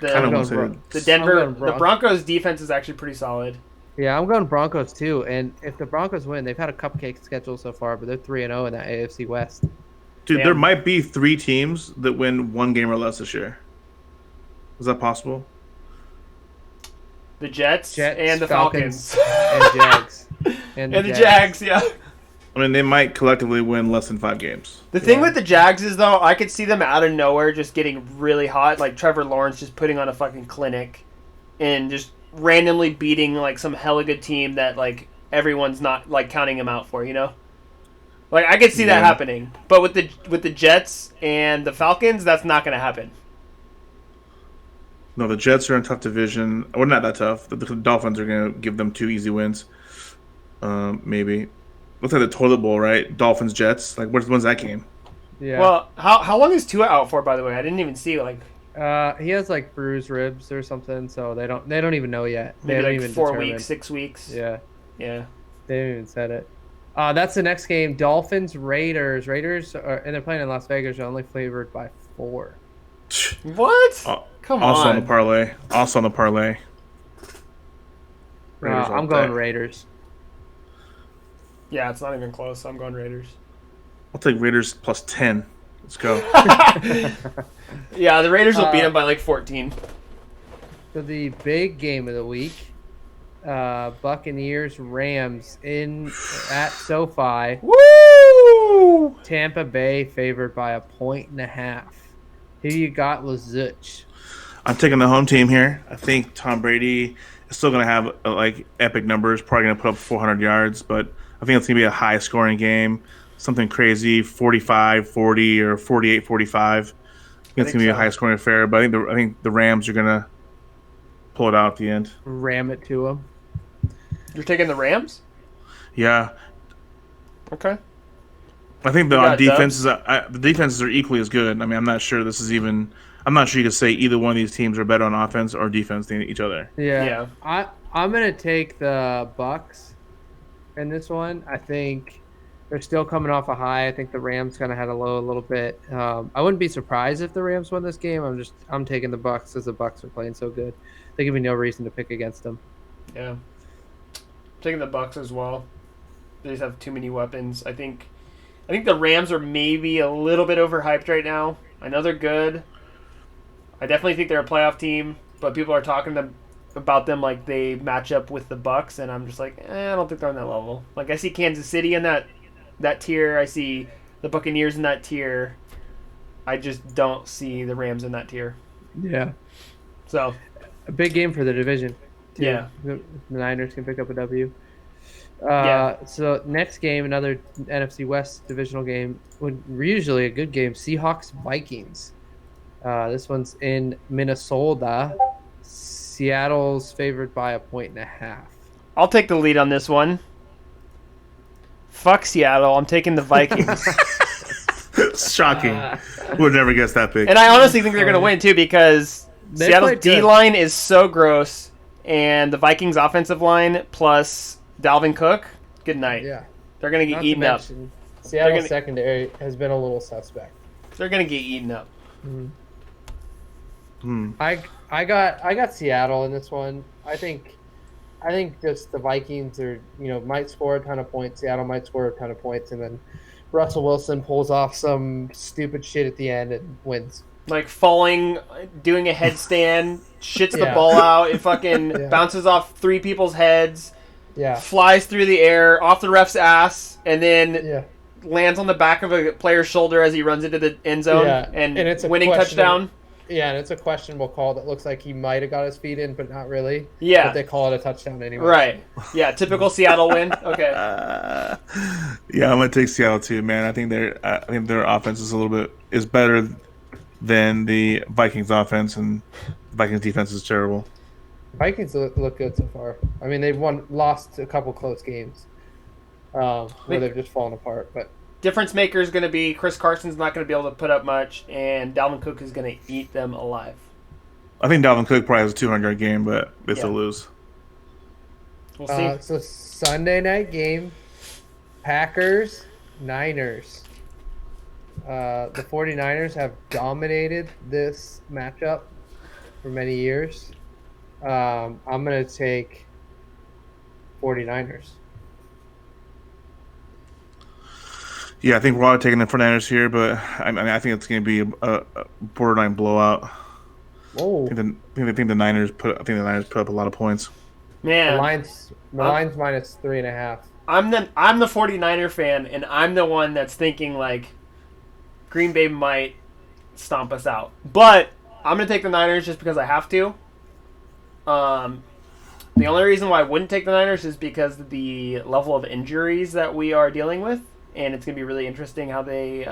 A: The Broncos defense is actually pretty solid.
B: Yeah, I'm going Broncos too. And if the Broncos win, they've had a cupcake schedule so far, but they're 3-0 in that AFC West.
C: Dude, there might be 3 teams that win 1 game or less this year. Is that possible?
A: The Jets and the Falcons.
B: And Jags.
A: And the Jags, yeah.
C: I mean, they might collectively win less than 5 games.
A: The thing with the Jags is, though, I could see them out of nowhere just getting really hot, like Trevor Lawrence just putting on a fucking clinic and just randomly beating, like, some hella good team that, like, everyone's not, like, counting him out for, you know? Like, I could see that happening. But with the Jets and the Falcons, that's not going to happen.
C: No, the Jets are in a tough division. Well, not that tough. The Dolphins are going to give them 2 easy wins. Maybe. Looks like the toilet bowl, right? Dolphins, Jets. Like, when's that game?
A: Yeah. Well, how long is Tua out for, by the way? I didn't even see, like...
B: he has, like, bruised ribs or something, so they don't even know yet.
A: Maybe,
B: they
A: like,
B: even
A: 4
B: determined.
A: weeks, 6 weeks.
B: Yeah.
A: Yeah.
B: They haven't even said it. That's the next game. Dolphins, Raiders. Raiders, and they're playing in Las Vegas, are only favored by 4.
A: What? Come on.
C: Also on the parlay.
B: I'm going Raiders.
A: Yeah, it's not even close. I'm going Raiders.
C: I'll take Raiders plus 10. Let's go.
A: Yeah, the Raiders will beat them by like 14.
B: So the big game of the week, Buccaneers, Rams at SoFi.
A: Woo!
B: Tampa Bay favored by 1.5. Who you got, Lazuch?
C: I'm taking the home team here. I think Tom Brady is still going to have like epic numbers. Probably going to put up 400 yards, but I think it's going to be a high-scoring game. Something crazy, 45-40 or 48-45. I think it's going to be a high-scoring affair, but I think the Rams are going to pull it out at the end.
B: Ram it to them.
A: You're taking the Rams?
C: Yeah.
A: Okay.
C: I think the defenses are equally as good. I mean, I'm not sure you could say either one of these teams are better on offense or defense than each other.
B: Yeah. I'm going to take the Bucks in this one. I think they're still coming off a high. I think the Rams kind of had a low a little bit. I wouldn't be surprised if the Rams won this game. I'm taking the Bucks because the Bucks are playing so good. They give me no reason to pick against them.
A: Yeah. I'm taking the Bucks as well. They just have too many weapons. I think the Rams are maybe a little bit overhyped right now. I know they're good. I definitely think they're a playoff team, but people are talking about them like they match up with the Bucks, and I'm just like, I don't think they're on that level. Like, I see Kansas City in that tier. I see the Buccaneers in that tier. I just don't see the Rams in that tier.
B: Yeah.
A: So,
B: a big game for the division, too.
A: Yeah.
B: The Niners can pick up a W.
A: Yeah.
B: So next game, another NFC West divisional game, usually a good game. Seahawks Vikings. This one's in Minnesota. Seattle's favored by 1.5.
A: I'll take the lead on this one. Fuck Seattle. I'm taking the Vikings.
C: Shocking. Would never guess that big.
A: And I honestly think they're going to win too because Seattle's D-line is so gross, and the Vikings offensive line plus Dalvin Cook, good night.
B: Yeah.
A: They're going to get eaten up.
B: Seattle's secondary has been a little suspect.
A: They're going to get eaten up.
B: Mm-hmm. I got Seattle in this one. I think just the Vikings might score a ton of points. Seattle might score a ton of points, and then Russell Wilson pulls off some stupid shit at the end and wins.
A: Like falling, doing a headstand, shits the ball out. It fucking bounces off 3 people's heads.
B: Yeah.
A: Flies through the air, off the ref's ass, and then lands on the back of a player's shoulder as he runs into the end zone and it's a winning touchdown.
B: Yeah, and it's a questionable call that looks like he might have got his feet in, but not really.
A: Yeah.
B: But they call it a touchdown anyway.
A: Right. Yeah, typical Seattle win. Okay.
C: Yeah, I'm gonna take Seattle too, man. I think their offense is better than the Vikings offense, and the Vikings defense is terrible.
B: Vikings look good so far. I mean, they've lost a couple close games where they've just fallen apart. But
A: difference maker is going to be Chris Carson's not going to be able to put up much, and Dalvin Cook is going to eat them alive.
C: I think Dalvin Cook probably has a 200-yard game, but they still lose.
A: We'll see.
B: So Sunday night game, Packers, Niners. The 49ers have dominated this matchup for many years. I'm going to take 49ers.
C: Yeah, I think we're all taking the 49ers here, but I think it's going to be a borderline blowout.
B: Whoa.
C: I think the Niners put up a lot of points.
A: Man,
B: the line's minus 3.5.
A: I'm the 49er fan, and I'm the one that's thinking like Green Bay might stomp us out. But I'm gonna take the Niners just because I have to. The only reason why I wouldn't take the Niners is because of the level of injuries that we are dealing with, and it's gonna be really interesting how they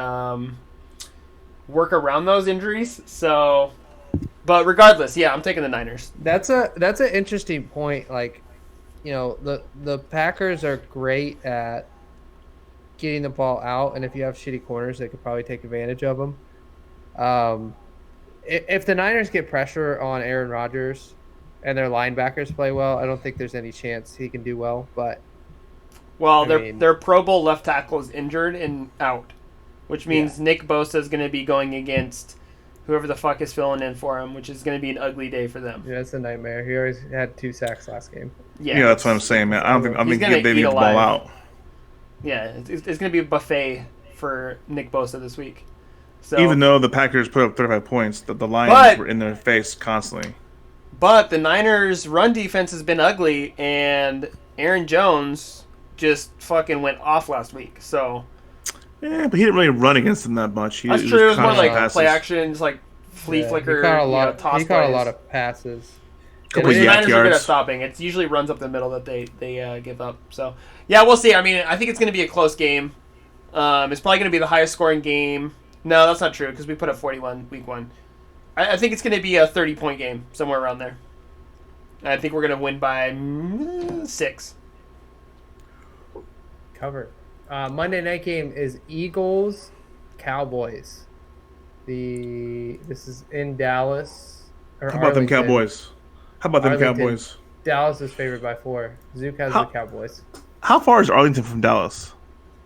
A: work around those injuries. So, but regardless, yeah, I'm taking the Niners.
B: That's an interesting point. Like, the Packers are great at getting the ball out, and if you have shitty corners, they could probably take advantage of them. If the Niners get pressure on Aaron Rodgers and their linebackers play well, I don't think there's any chance he can do well. But
A: their Pro Bowl left tackle is injured and out, which means Nick Bosa is going to be going against whoever the fuck is filling in for him, which is going to be an ugly day for them.
B: Yeah, it's a nightmare. He always had 2 sacks last game.
C: Yeah, that's what I'm saying, man. I think they leave the ball out.
A: Yeah, it's going to be a buffet for Nick Bosa this week. So,
C: even though the Packers put up 35 points, the Lions were in their face constantly.
A: But the Niners' run defense has been ugly, and Aaron Jones just fucking went off last week. So
C: yeah, but he didn't really run against them that much.
A: That's true. It was more like play actions, like flea flicker.
B: He caught a lot.
A: Toss
B: he caught
A: plays.
B: a lot of passes.
A: The Niners are good at stopping. It's usually runs up the middle that they give up. So yeah, we'll see. I mean, I think it's going to be a close game. It's probably going to be the highest scoring game. No, that's not true because we put up 41 week 1. I think it's going to be a 30-point game somewhere around there. I think we're going to win by 6.
B: Cover. Monday night game is Eagles, Cowboys. This is in Dallas.
C: How about them Cowboys? Cowboys?
B: Dallas is favored by 4. Zook has the Cowboys.
C: How far is Arlington from Dallas?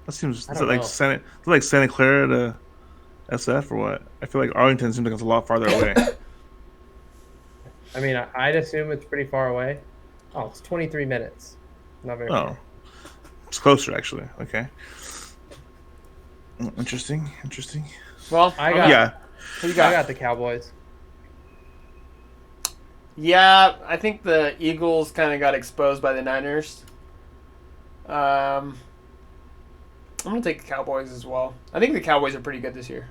C: That seems like Santa Clara to SF or what? I feel like Arlington seems like it's a lot farther away.
B: I mean, I'd assume it's pretty far away. Oh, it's 23 minutes. Not very far.
C: It's closer, actually. Okay. Interesting.
A: Well,
B: I got the Cowboys.
A: Yeah, I think the Eagles kind of got exposed by the Niners. I'm going to take the Cowboys as well. I think the Cowboys are pretty good this year.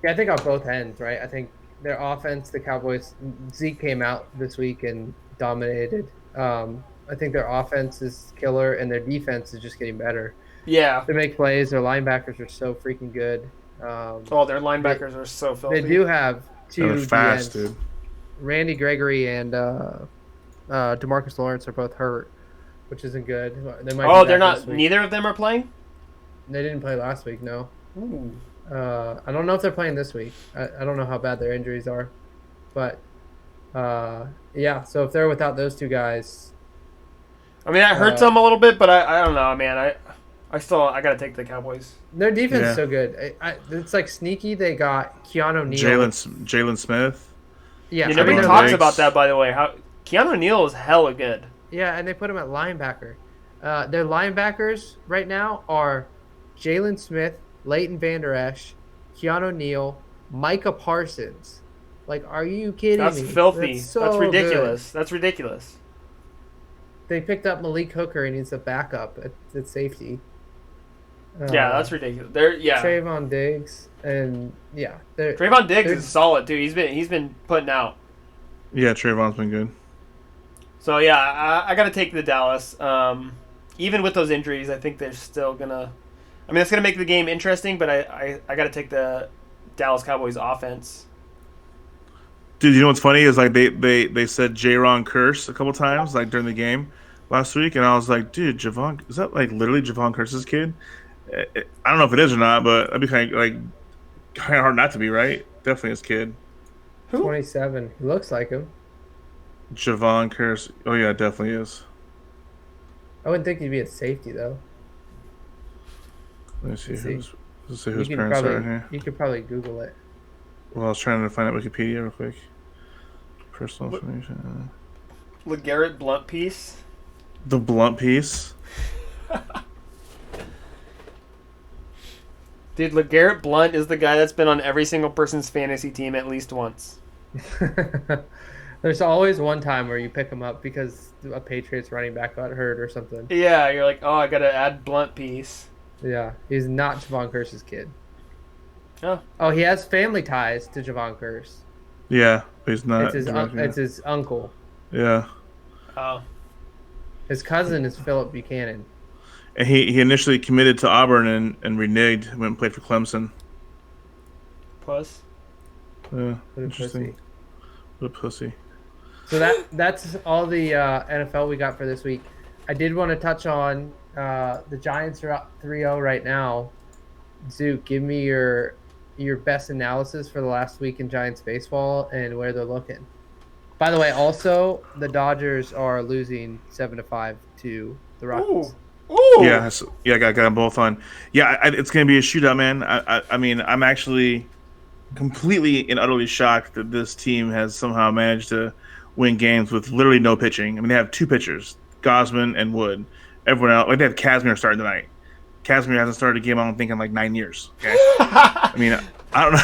B: Yeah, I think on both ends, right? I think their offense, the Cowboys, Zeke came out this week and dominated. I think their offense is killer, and their defense is just getting better.
A: Yeah.
B: They make plays. Their linebackers are so freaking good.
A: Their linebackers are so filthy.
B: They do have 2
C: fast,
B: DNs.
C: dude.
B: Randy Gregory and DeMarcus Lawrence are both hurt, which isn't good.
A: They're not. Neither of them are playing?
B: They didn't play last week, no.
A: Ooh.
B: I don't know if they're playing this week. I don't know how bad their injuries are. But, yeah, so if they're without those 2 guys...
A: I mean, that hurts them a little bit, but I don't know, man. I got to take the Cowboys.
B: Their defense is so good. It's like sneaky. They got Keanu Neal.
C: Jalen Smith.
B: Yeah,
A: nobody talks about that, by the way. How Keanu Neal is hella good.
B: Yeah, and they put him at linebacker. Their linebackers right now are Jalen Smith, Leighton Vander Esch, Keanu Neal, Micah Parsons. Like, are you kidding me?
A: That's filthy. That's ridiculous.
B: Good.
A: That's ridiculous.
B: They picked up Malik Hooker, and he's a backup at safety.
A: Yeah, that's ridiculous.
B: Trayvon Diggs, and
A: Trayvon Diggs is solid too. He's been putting out.
C: Yeah, Trayvon's been good.
A: So yeah, I got to take the Dallas. Even with those injuries, I think they're still gonna. I mean, it's gonna make the game interesting, but I got to take the Dallas Cowboys offense.
C: Dude, you know what's funny is like they said J-Ron Curse a couple times like during the game last week, and I was like, dude, Javon, is that like literally Javon Curse's kid? I don't know if it is or not, but that'd be kind of hard not to be, right? Definitely his kid.
B: Who? 27. He looks like him.
C: Javon Curse. Oh yeah, it definitely is.
B: I wouldn't think he'd be a safety though.
C: Let me see
B: Let's see.
C: whose parents are in here.
B: You could probably Google it.
C: Well, I was trying to find out Wikipedia real quick. Personal information.
A: LeGarrette Blunt piece.
C: The blunt piece.
A: Dude, LeGarrette Blunt is the guy that's been on every single person's fantasy team at least once.
B: There's always one time where you pick him up because a Patriots running back got hurt or something.
A: Yeah, you're like, oh, I gotta add Blunt piece.
B: Yeah, he's not Javon Curse's kid.
A: Oh,
B: he has family ties to Javon Curse.
C: Yeah, but he's not.
B: It's his uncle.
C: Yeah.
A: Oh.
B: His cousin is Philip Buchanan.
C: And he initially committed to Auburn and reneged, went and played for Clemson.
A: Puss.
C: Yeah, interesting. What a pussy.
B: So that's all the NFL we got for this week. I did want to touch on the Giants are up 3-0 right now. Zook, give me your best analysis for the last week in Giants baseball and where they're looking. By the way, also the Dodgers are losing 7-5 to the Rockies.
A: Ooh.
C: Yeah, I got them both on. Yeah, it's gonna be a shootout, man. I mean, I'm actually completely and utterly shocked that this team has somehow managed to win games with literally no pitching. I mean, they have two pitchers, Gosman and Wood. Everyone else, like they have Kazmir starting tonight. Kazmir hasn't started a game, I don't think, in like 9 years. Okay, I mean, I don't know.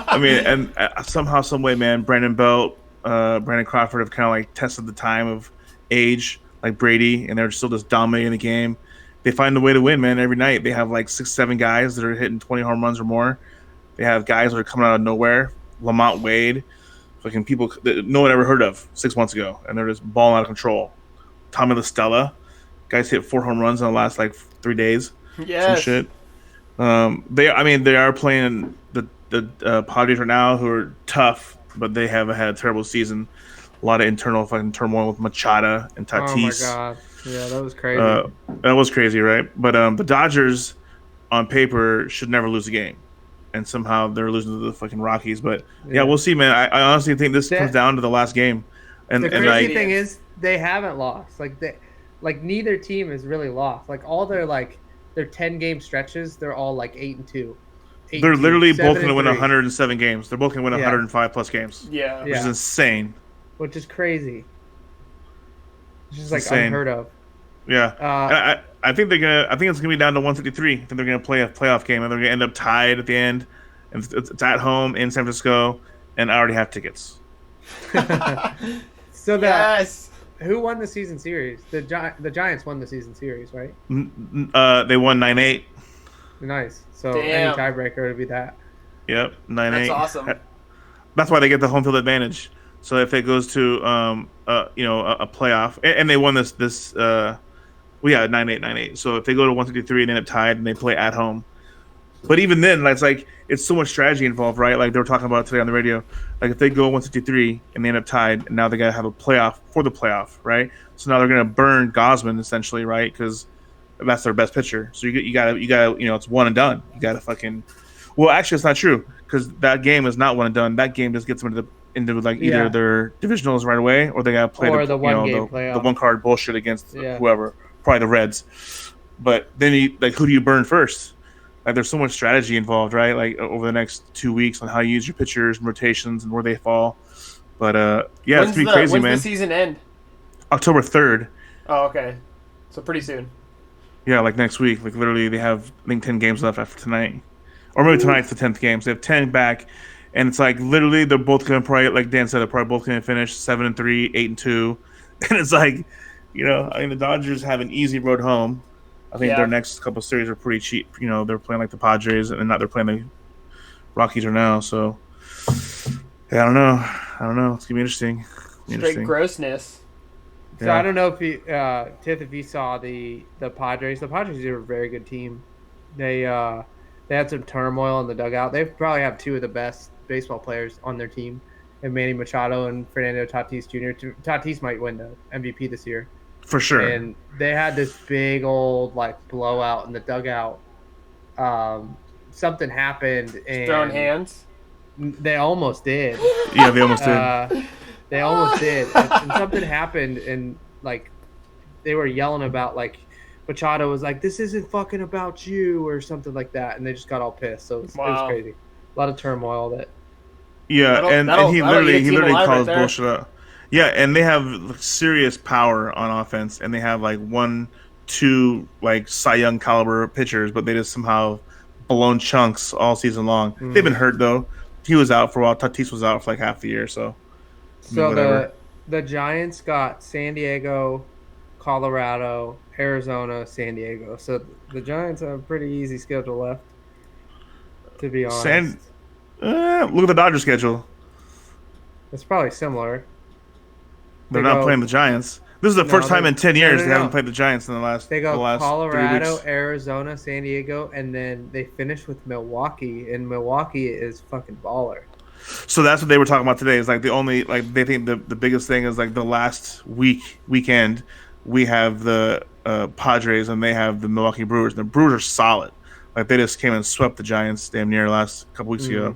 C: I mean, and somehow, some way, man, Brandon Belt, Brandon Crawford have kind of like tested the time of age, like Brady, and they're still just dominating the game. They find a way to win, man, every night. They have like 6-7 guys that are hitting 20 home runs or more. They have guys that are coming out of nowhere. Lamont Wade, fucking people that no one ever heard of 6 months ago, and they're just balling out of control. Tommy LaStella, guys hit 4 home runs in the last like 3 days.
A: Yes.
C: Some shit. They are playing the Padres right now, who are tough, but they have had a terrible season. A lot of internal fucking turmoil with Machado and Tatis.
B: Oh my god, yeah, that was crazy.
C: That was crazy, right? But the Dodgers, on paper, should never lose a game, and somehow they're losing to the fucking Rockies. But yeah, we'll see, man. I honestly think this comes down to the last game. And
B: the crazy thing is, they haven't lost. Like neither team has really lost. Like all their 10-game stretches, they're all like 8-2.
C: They're literally both going to win 107 games. They're both going to win 105 plus games.
A: Yeah,
C: which is insane.
B: Which is crazy. It's just like
C: insane.
B: Unheard of.
C: Yeah, I think they're gonna. I think it's gonna be down to 153. I think they're gonna play a playoff game, and they're gonna end up tied at the end. And it's at home in San Francisco, and I already have tickets.
B: So
A: yes.
B: Who won the season series? The Giants won the season series, right?
C: They won 9-8.
B: Nice. So
A: Damn.
B: any tiebreaker would be that.
C: Yep, 9-8.
A: That's awesome.
C: That's why they get the home field advantage. So if it goes to a playoff, and they won this 9-8, 9-8. So if they go to 153 and end up tied, and they play at home. But even then, it's so much strategy involved, right? Like they were talking about today on the radio. Like if they go 153 and they end up tied, and now they gotta have a playoff for the playoff, right? So now they're gonna burn Gosman essentially, right? Because that's their best pitcher. So you gotta it's one and done. You gotta fucking. Well, actually, it's not true because that game is not one and done. That game just gets them into either their divisionals right away, or they gotta play
B: the
C: one card bullshit against whoever, probably the Reds. But then who do you burn first? Like there's so much strategy involved, right? Like over the next 2 weeks on how you use your pitchers and rotations and where they fall. But it's pretty crazy, man.
A: When's the season end?
C: October 3rd.
A: Oh, okay. So pretty soon.
C: Yeah, like next week. Like literally, they have I think 10 games left after tonight, or maybe tonight's the 10th game. So they have 10 back, and it's like literally they're both gonna probably, like Dan said, they're probably both gonna finish 7-3, 8-2, and it's like, the Dodgers have an easy road home. I think their next couple series are pretty cheap. They're playing like the Padres, and they're playing the Rockies are now. So I don't know. It's gonna be interesting.
A: Straight grossness.
B: So I don't know if if you saw the Padres. The Padres are a very good team. They had some turmoil in the dugout. They probably have two of the best baseball players on their team, and Manny Machado and Fernando Tatis Jr. Tatis might win the MVP this year.
C: For sure.
B: And they had this big old blowout in the dugout. Something happened and
A: throwing hands.
B: They almost did.
C: Yeah, they almost did.
B: They almost did, and something happened, and like they were yelling about like Machado was like, "This isn't fucking about you" or something like that, and they just got all pissed. So it was crazy. A lot of turmoil that.
C: Yeah, and he
A: that'll eat a team
C: literally
A: alive right
C: calls
A: there.
C: bullshit up. Yeah, and they have like, serious power on offense, and they have like 1, 2 like Cy Young caliber pitchers, but they just somehow blown chunks all season long. They've been hurt though. He was out for a while. Tatis was out for like half the year, so I mean,
B: So
C: whatever.
B: the Giants got San Diego, Colorado, Arizona, San Diego. So the Giants have a pretty easy schedule left, to be honest.
C: Look at the Dodgers schedule.
B: It's probably similar.
C: They're
B: They
C: not
B: go
C: playing the Giants. This is the first time in 10 years they haven't played the Giants in the last
B: They go
C: 3
B: Colorado,
C: weeks.
B: Arizona, San Diego, and then they finish with Milwaukee, and Milwaukee is fucking baller.
C: So that's what they were talking about today. Is like the only like they think the biggest thing is like the last weekend we have the Padres and they have the Milwaukee Brewers. The Brewers are solid. Like they just came and swept the Giants damn near last couple weeks ago.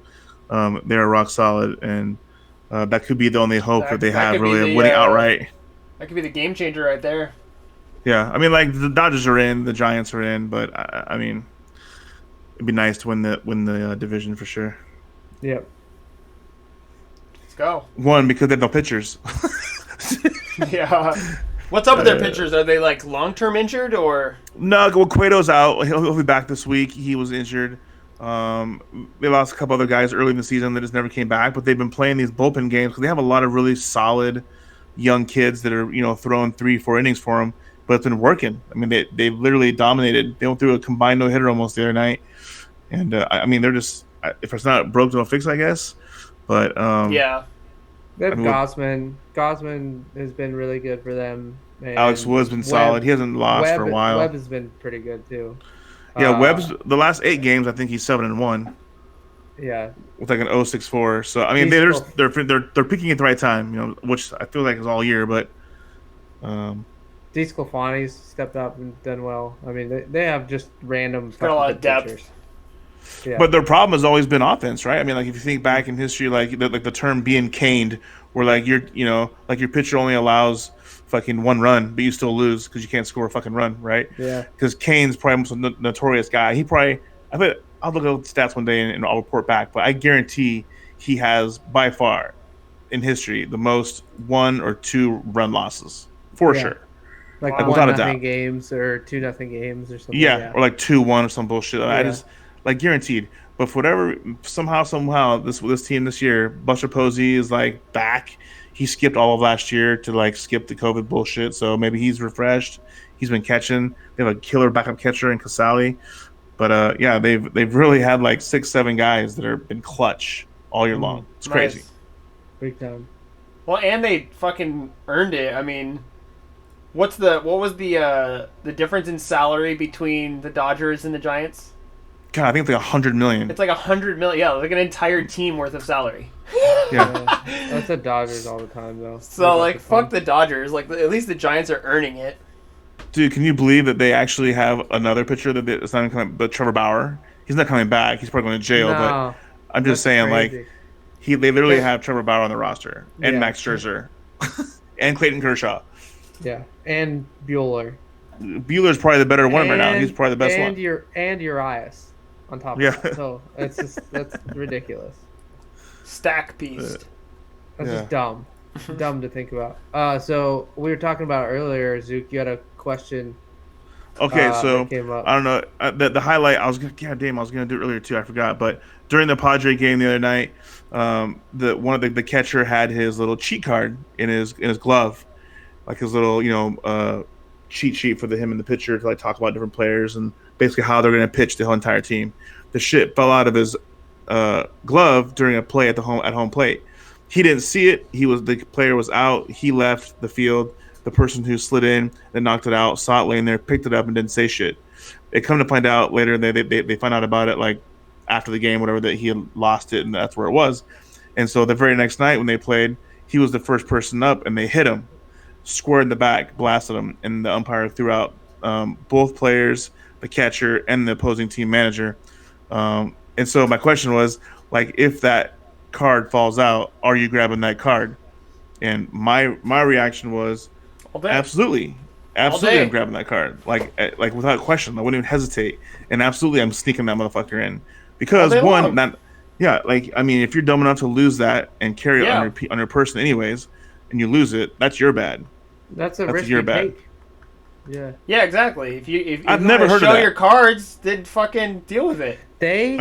C: They're rock solid, and that could be the only hope that they have really of winning outright.
A: That could be the game changer right there.
C: Yeah, I mean, like the Dodgers are in, the Giants are in, but I mean, it'd be nice to win the division for sure.
B: Yep.
A: Let's go.
C: One, because they have no pitchers.
A: Yeah. What's up with their pitchers? Are they like long-term injured or?
C: No, well, Cueto's out. He'll be back this week. He was injured. They lost a couple other guys early in the season that just never came back, but they've been playing these bullpen games because they have a lot of really solid young kids that are throwing 3-4 innings for them, but it's been working. I mean, they literally dominated. They went through a combined no-hitter almost the other night, and I mean they're just, if it's not broke, don't fix, I guess. But
A: yeah,
B: they have Gosman. Gosman has been really good for them. And
C: Alex Wood's been solid. He hasn't lost for a while.
B: Webb has been pretty good too.
C: Yeah, Webb's the last 8 games. I think he's 7-1.
B: Yeah,
C: with like an 0.64. So I mean, they're peaking at the right time, which I feel like is all year. But
B: DeSclafani's stepped up and done well. I mean, they have just random.
A: Got a lot of depth.
B: Pitchers. Yeah.
C: But their problem has always been offense, right? I mean, like if you think back in history, like the term being caned, where like like your pitcher only allows fucking 1 run, but you still lose because you can't score a fucking run, right?
B: Yeah.
C: Because Kane's probably most a notorious guy. I'll look at the stats one day and I'll report back, but I guarantee he has by far in history the most 1 or 2 run losses for sure.
B: Like
C: without a
B: 1-0
C: doubt.
B: games or 2-0 games or something.
C: Yeah, or like 2-1 or some bullshit.
B: Yeah.
C: I just like guaranteed. But for whatever, somehow this team this year, Buster Posey is like back. He skipped all of last year to like skip the COVID bullshit, so maybe he's refreshed. He's been catching. They have a killer backup catcher in Casali. But yeah, they've really had like 6-7 guys that have been clutch all year long. It's crazy.
B: Big time.
A: Well, and they fucking earned it. I mean, what was the difference in salary between the Dodgers and the Giants?
C: God, I think it's like $100 million.
A: It's like $100 million. Yeah, like an entire team worth of salary.
C: Yeah.
B: That's the Dodgers all the time, though.
A: So like, fuck the Dodgers. Like, at least the Giants are earning it.
C: Dude, can you believe that they actually have another pitcher that's not even coming, but Trevor Bauer? He's not coming back. He's probably going to jail.
B: No,
C: but I'm just saying,
B: crazy.
C: like, they literally have Trevor Bauer on the roster and Max Scherzer and Clayton Kershaw.
B: Yeah, and Bueller.
C: Bueller's probably the better one right now. He's probably the best one.
B: And Urias on top of that. So that's ridiculous.
A: Stack piece.
B: That's just dumb. Dumb to think about. So we were talking about earlier, Zook. You had a question.
C: Okay, so
B: I
C: don't know the highlight. I was gonna do it earlier too. I forgot. But during the Padre game the other night, the catcher had his little cheat card in his glove, like his little cheat sheet for him and the pitcher to like talk about different players and basically how they're gonna pitch the whole entire team. The shit fell out of his glove during a play at home plate. He didn't see it. The player was out. He left the field. The person who slid in and knocked it out saw it laying there, picked it up, and didn't say shit. They come to find out later. They find out about it like after the game, whatever, that he had lost it, and that's where it was. And so the very next night when they played, he was the first person up, and they hit him square in the back, blasted him, and the umpire threw out both players, the catcher, and the opposing team manager. And so my question was, like, if that card falls out, are you grabbing that card? And my reaction was, absolutely, I'm grabbing that card, like without question. I wouldn't even hesitate, and absolutely, I'm sneaking that motherfucker in because I mean, if you're dumb enough to lose that and carry it on your person anyways, and you lose it, that's your bad.
B: That's risk you take. Yeah.
A: Yeah, exactly. If
C: I've never heard of that.
A: Show your cards, then fucking deal with it.
B: They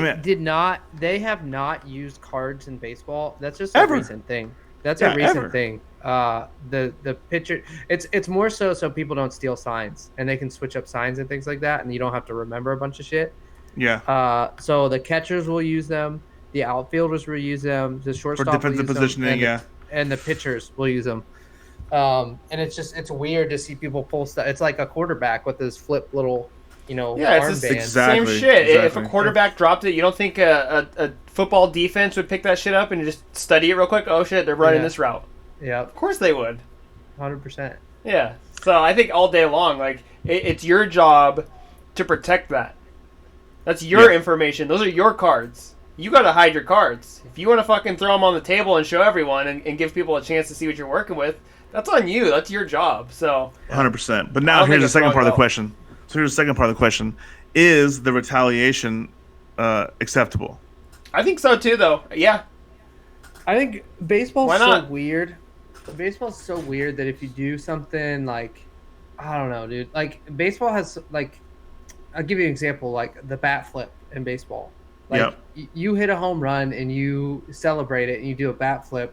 B: have not used cards in baseball. That's just a recent thing. That's a recent thing. The pitcher, it's more so people don't steal signs and they can switch up signs and things like that, and you don't have to remember a bunch of shit.
C: Yeah.
B: So the catchers will use them, the outfielders will use them, the shortstop
C: for defensive positioning,
B: and the pitchers will use them. And it's weird to see people pull stuff. It's like a quarterback with this flip little, armband.
A: It's the same shit. Exactly. If a quarterback dropped it, you don't think a football defense would pick that shit up and just study it real quick? Oh shit, they're running this route.
B: Yeah,
A: of course they would.
B: 100%.
A: Yeah. So I think all day long, like it's your job to protect that. That's your information. Those are your cards. You got to hide your cards. If you want to fucking throw them on the table and show everyone and give people a chance to see what you're working with, that's on you. That's your job. So
C: 100%. But now here's the second part of the question. So here's the second part of the question: is the retaliation acceptable?
A: I think so too, though. Yeah.
B: I think baseball's so weird. Baseball's so weird that if you do something like, I don't know, dude. Like baseball has like, I'll give you an example. Like the bat flip in baseball. Like you hit a home run and you celebrate it and you do a bat flip,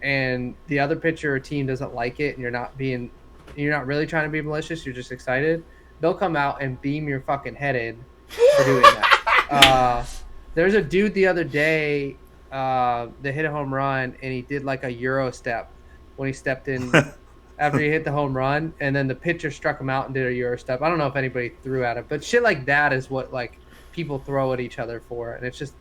B: and the other pitcher or team doesn't like it, and you're not really trying to be malicious. You're just excited. They'll come out and beam your fucking head in for doing that. There's a dude the other day that hit a home run, and he did like a Euro step when he stepped in after he hit the home run, and then the pitcher struck him out and did a Euro step. I don't know if anybody threw at him, but shit like that is what like people throw at each other for, and it's just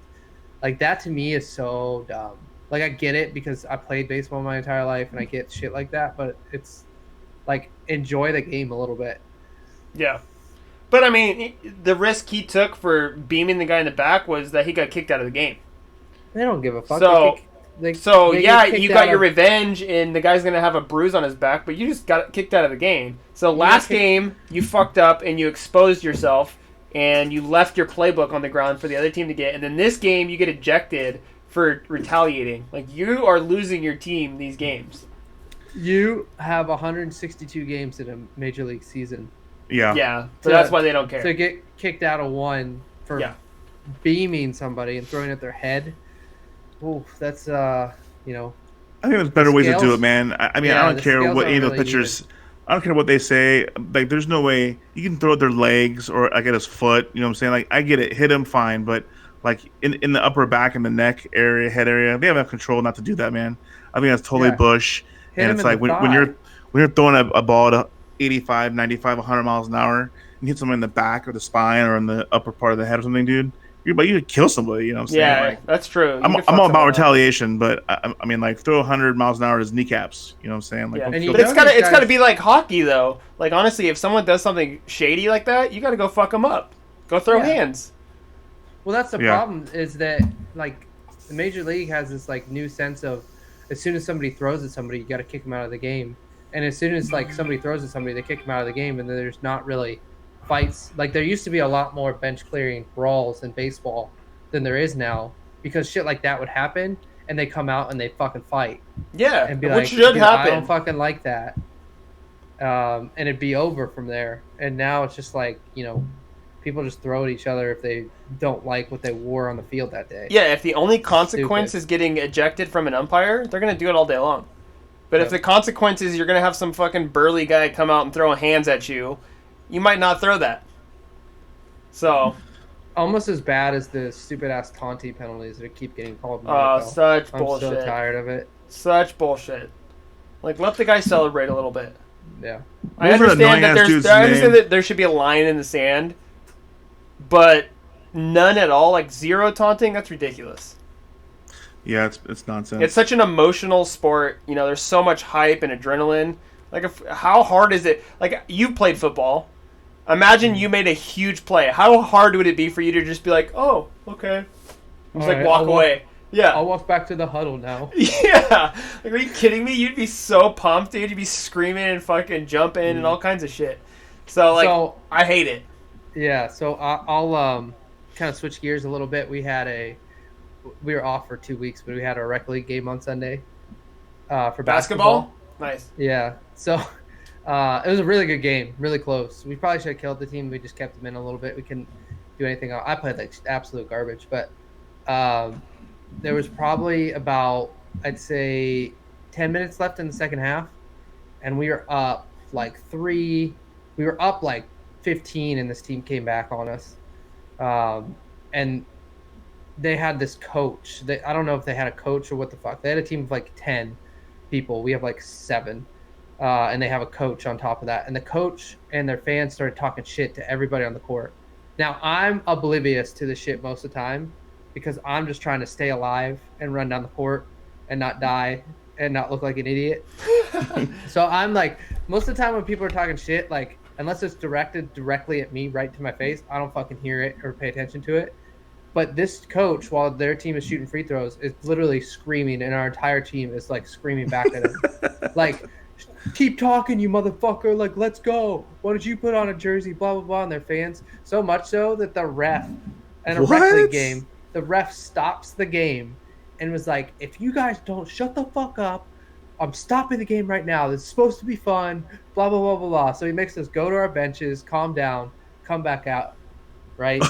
B: like that to me is so dumb. Like I get it because I played baseball my entire life and I get shit like that, but it's like enjoy the game a little bit.
A: Yeah. But I mean, the risk he took for beaming the guy in the back was that he got kicked out of the game.
B: They don't give a fuck.
A: So you got your revenge, and the guy's going to have a bruise on his back, but you just got kicked out of the game. So last game, you fucked up and you exposed yourself, and you left your playbook on the ground for the other team to get. And then this game, you get ejected for retaliating. Like, you are losing your team these games.
B: You have 162 games in a major league season.
A: Yeah. So that's why they don't care.
B: To get kicked out of one for beaming somebody and throwing at their head. Ooh, that's
C: I think there's better ways to do it, man. I mean, I don't care what any of the pitchers. I don't care what they say. Like, there's no way you can throw at their legs or like at his foot. You know what I'm saying? Like, I get it, hit him fine, but like in the upper back and the neck area, head area, they have enough control not to do that, man. I think that's totally bush. And it's like when you're throwing a ball at 85, 95, 100 miles an hour and hit someone in the back or the spine or in the upper part of the head or something, dude. You could kill somebody, you know what I'm saying?
A: Yeah,
C: like,
A: that's true.
C: I'm all about retaliation, but I mean, like, throw 100 miles an hour at his kneecaps, you know what I'm saying? Like,
A: but it's gotta be like hockey, though. Like, honestly, if someone does something shady like that, you gotta go fuck them up. Go throw hands.
B: Well, that's the problem, is that, like, the Major League has this, like, new sense of as soon as somebody throws at somebody, you gotta kick them out of the game. And as soon as, like, somebody throws at somebody, they kick them out of the game, and then there's not really fights. Like, there used to be a lot more bench clearing brawls in baseball than there is now, because shit like that would happen and they come out and they fucking fight.
A: Yeah,
B: and be
A: which
B: like,
A: should happen.
B: I don't fucking like that. And it'd be over from there. And now it's just like, people just throw at each other if they don't like what they wore on the field that day.
A: Yeah, if the only consequence is getting ejected from an umpire, they're going to do it all day long. But if the consequence is you're going to have some fucking burly guy come out and throw hands at you, you might not throw that. So,
B: almost as bad as the stupid ass taunting penalties that keep getting called in the
A: NFL. Such
B: I'm
A: bullshit.
B: I'm so tired of it.
A: Such bullshit. Like, let the guy celebrate a little bit.
B: Yeah.
A: I understand that there should be a line in the sand, but none at all, like zero taunting, that's ridiculous.
C: Yeah, it's nonsense.
A: It's such an emotional sport. There's so much hype and adrenaline. Like, how hard is it? Like, you played football. Imagine you made a huge play. How hard would it be for you to just be like, oh, okay. Just walk away. Yeah.
B: I'll walk back to the huddle now.
A: Yeah. Like, are you kidding me? You'd be so pumped, dude. You'd be screaming and fucking jumping and all kinds of shit. So, I hate it.
B: Yeah, so I'll kind of switch gears a little bit. We were off for 2 weeks, but we had our rec league game on Sunday for basketball.
A: Nice.
B: Yeah, so it was a really good game, really close. We probably should have killed the team. We just kept them in a little bit. We couldn't do anything. I played like absolute garbage, but there was probably about, I'd say, 10 minutes left in the second half, and we were up like 15, and this team came back on us. And they had this coach. I don't know if they had a coach or what the fuck. They had a team of like 10 people. We have like 7. And they have a coach on top of that. And the coach and their fans started talking shit to everybody on the court. Now, I'm oblivious to the shit most of the time because I'm just trying to stay alive and run down the court and not die and not look like an idiot. So I'm like, most of the time when people are talking shit, like, unless it's directed directly at me, right to my face, I don't fucking hear it or pay attention to it. But this coach, while their team is shooting free throws, is literally screaming, and our entire team is like screaming back at him. Like, keep talking, you motherfucker. Like, let's go. Why don't you put on a jersey? Blah, blah, blah. And their fans. So much so that the ref, in a rec league game, the ref stops the game and was like, if you guys don't shut the fuck up, I'm stopping the game right now. This is supposed to be fun. Blah, blah, blah, blah, blah. So he makes us go to our benches, calm down, come back out. Right?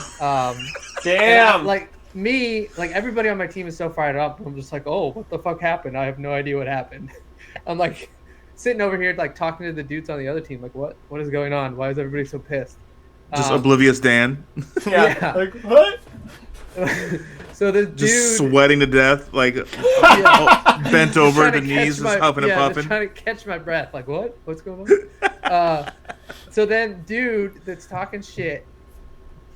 A: Damn.
B: Like everybody on my team is so fired up. I'm just like, oh, what the fuck happened? I have no idea what happened. I'm like sitting over here, like talking to the dudes on the other team. Like, what is going on? Why is everybody so pissed?
C: Just oblivious Dan.
A: Yeah. Like, what?
B: So this dude
C: just sweating to death, like bent over the knees, just huffing and puffing.
B: Just trying to catch my breath. Like, what's going on? So then dude that's talking shit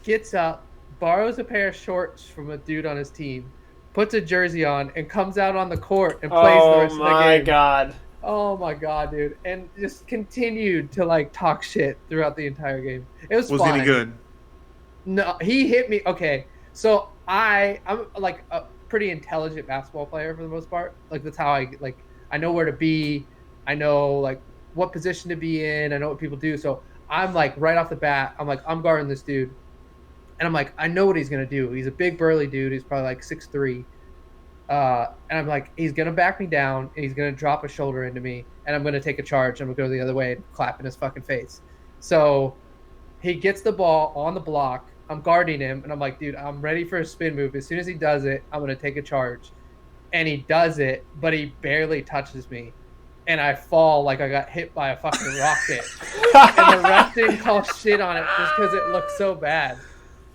B: gets up, borrows a pair of shorts from a dude on his team, puts a jersey on, and comes out on the court and plays the rest of the game. Oh my god, dude. And just continued to like talk shit throughout the entire game. It was fine.
C: Was he any good?
B: No, he hit me. Okay, so I'm like a pretty intelligent basketball player for the most part. Like, that's how I know where to be. I know like what position to be in. I know what people do. So I'm like, right off the bat, I'm guarding this dude. And I'm like, I know what he's going to do. He's a big burly dude. He's probably like 6'3". And I'm like, he's going to back me down, and he's going to drop a shoulder into me, and I'm going to take a charge. I'm going to go the other way and clap in his fucking face. So he gets the ball on the block. I'm guarding him, and I'm like, dude, I'm ready for a spin move. As soon as he does it, I'm going to take a charge. And he does it, but he barely touches me. And I fall like I got hit by a fucking rocket. And the ref didn't call shit on it just because it looked so bad.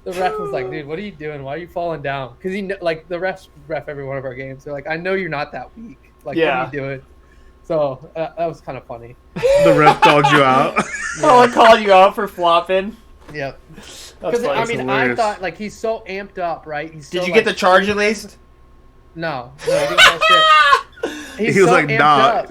B: The ref was like, dude, what are you doing? Why are you falling down? Because the refs ref every one of our games. They're like, I know you're not that weak. Like, what are you doing? So that was kind of funny.
C: The ref called you out.
A: Oh, I called you out for flopping.
B: Yep. Because I mean, I thought like he's so amped up, right? Did
A: you get the charge at least?
B: No, he didn't call shit.
C: He was so like, nah,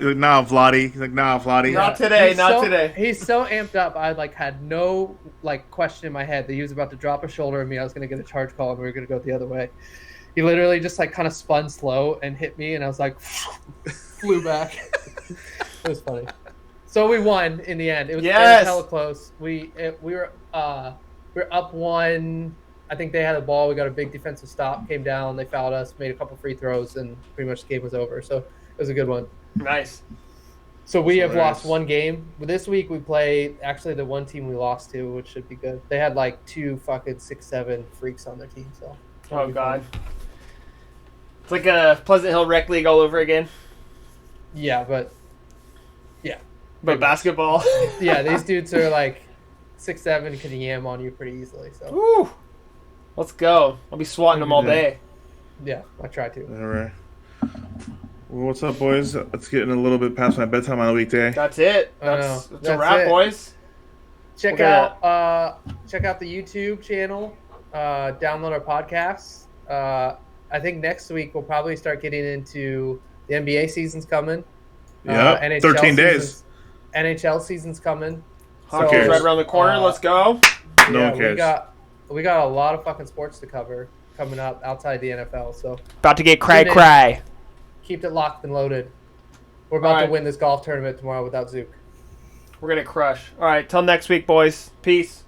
C: Vladdy. He's like, nah, Vladdy.
A: Not today, not today.
B: He's so amped up. I like had no like question in my head that he was about to drop a shoulder at me. I was gonna get a charge call and we were gonna go the other way. He literally just like kind of spun slow and hit me, and I was like, flew back. It was funny. So we won in the end. It was hella close. We were up 1. I think they had the ball. We got a big defensive stop, came down, they fouled us, made a couple free throws, and pretty much the game was over. So it was a good one.
A: Nice.
B: So we have lost one game. This week we play actually the one team we lost to, which should be good. They had like 2 fucking 6'7" freaks on their team. So.
A: Oh god. It's like a Pleasant Hill Rec League all over again.
B: Yeah, but
A: basketball.
B: Yeah, these dudes are like 6'7", can yam on you pretty easily. So.
A: Woo! Let's go. I'll be swatting them all day.
B: Yeah, I try to.
C: All right. Well, what's up, boys? It's getting a little bit past my bedtime on a weekday.
A: That's it. That's a wrap, boys.
B: Check out the YouTube channel. Download our podcasts. I think next week we'll probably start getting into the NBA season's coming.
C: Yeah, 13 days.
B: NHL season's coming.
A: Hockey's right around the corner. Let's go.
C: No one cares.
B: We got a lot of fucking sports to cover. coming up outside the NFL. So
A: about to get cry.
B: Keep it locked and loaded. We're about
A: right.
B: to win this golf tournament tomorrow without Zook.
A: We're going to crush. All right, till next week, boys. Peace.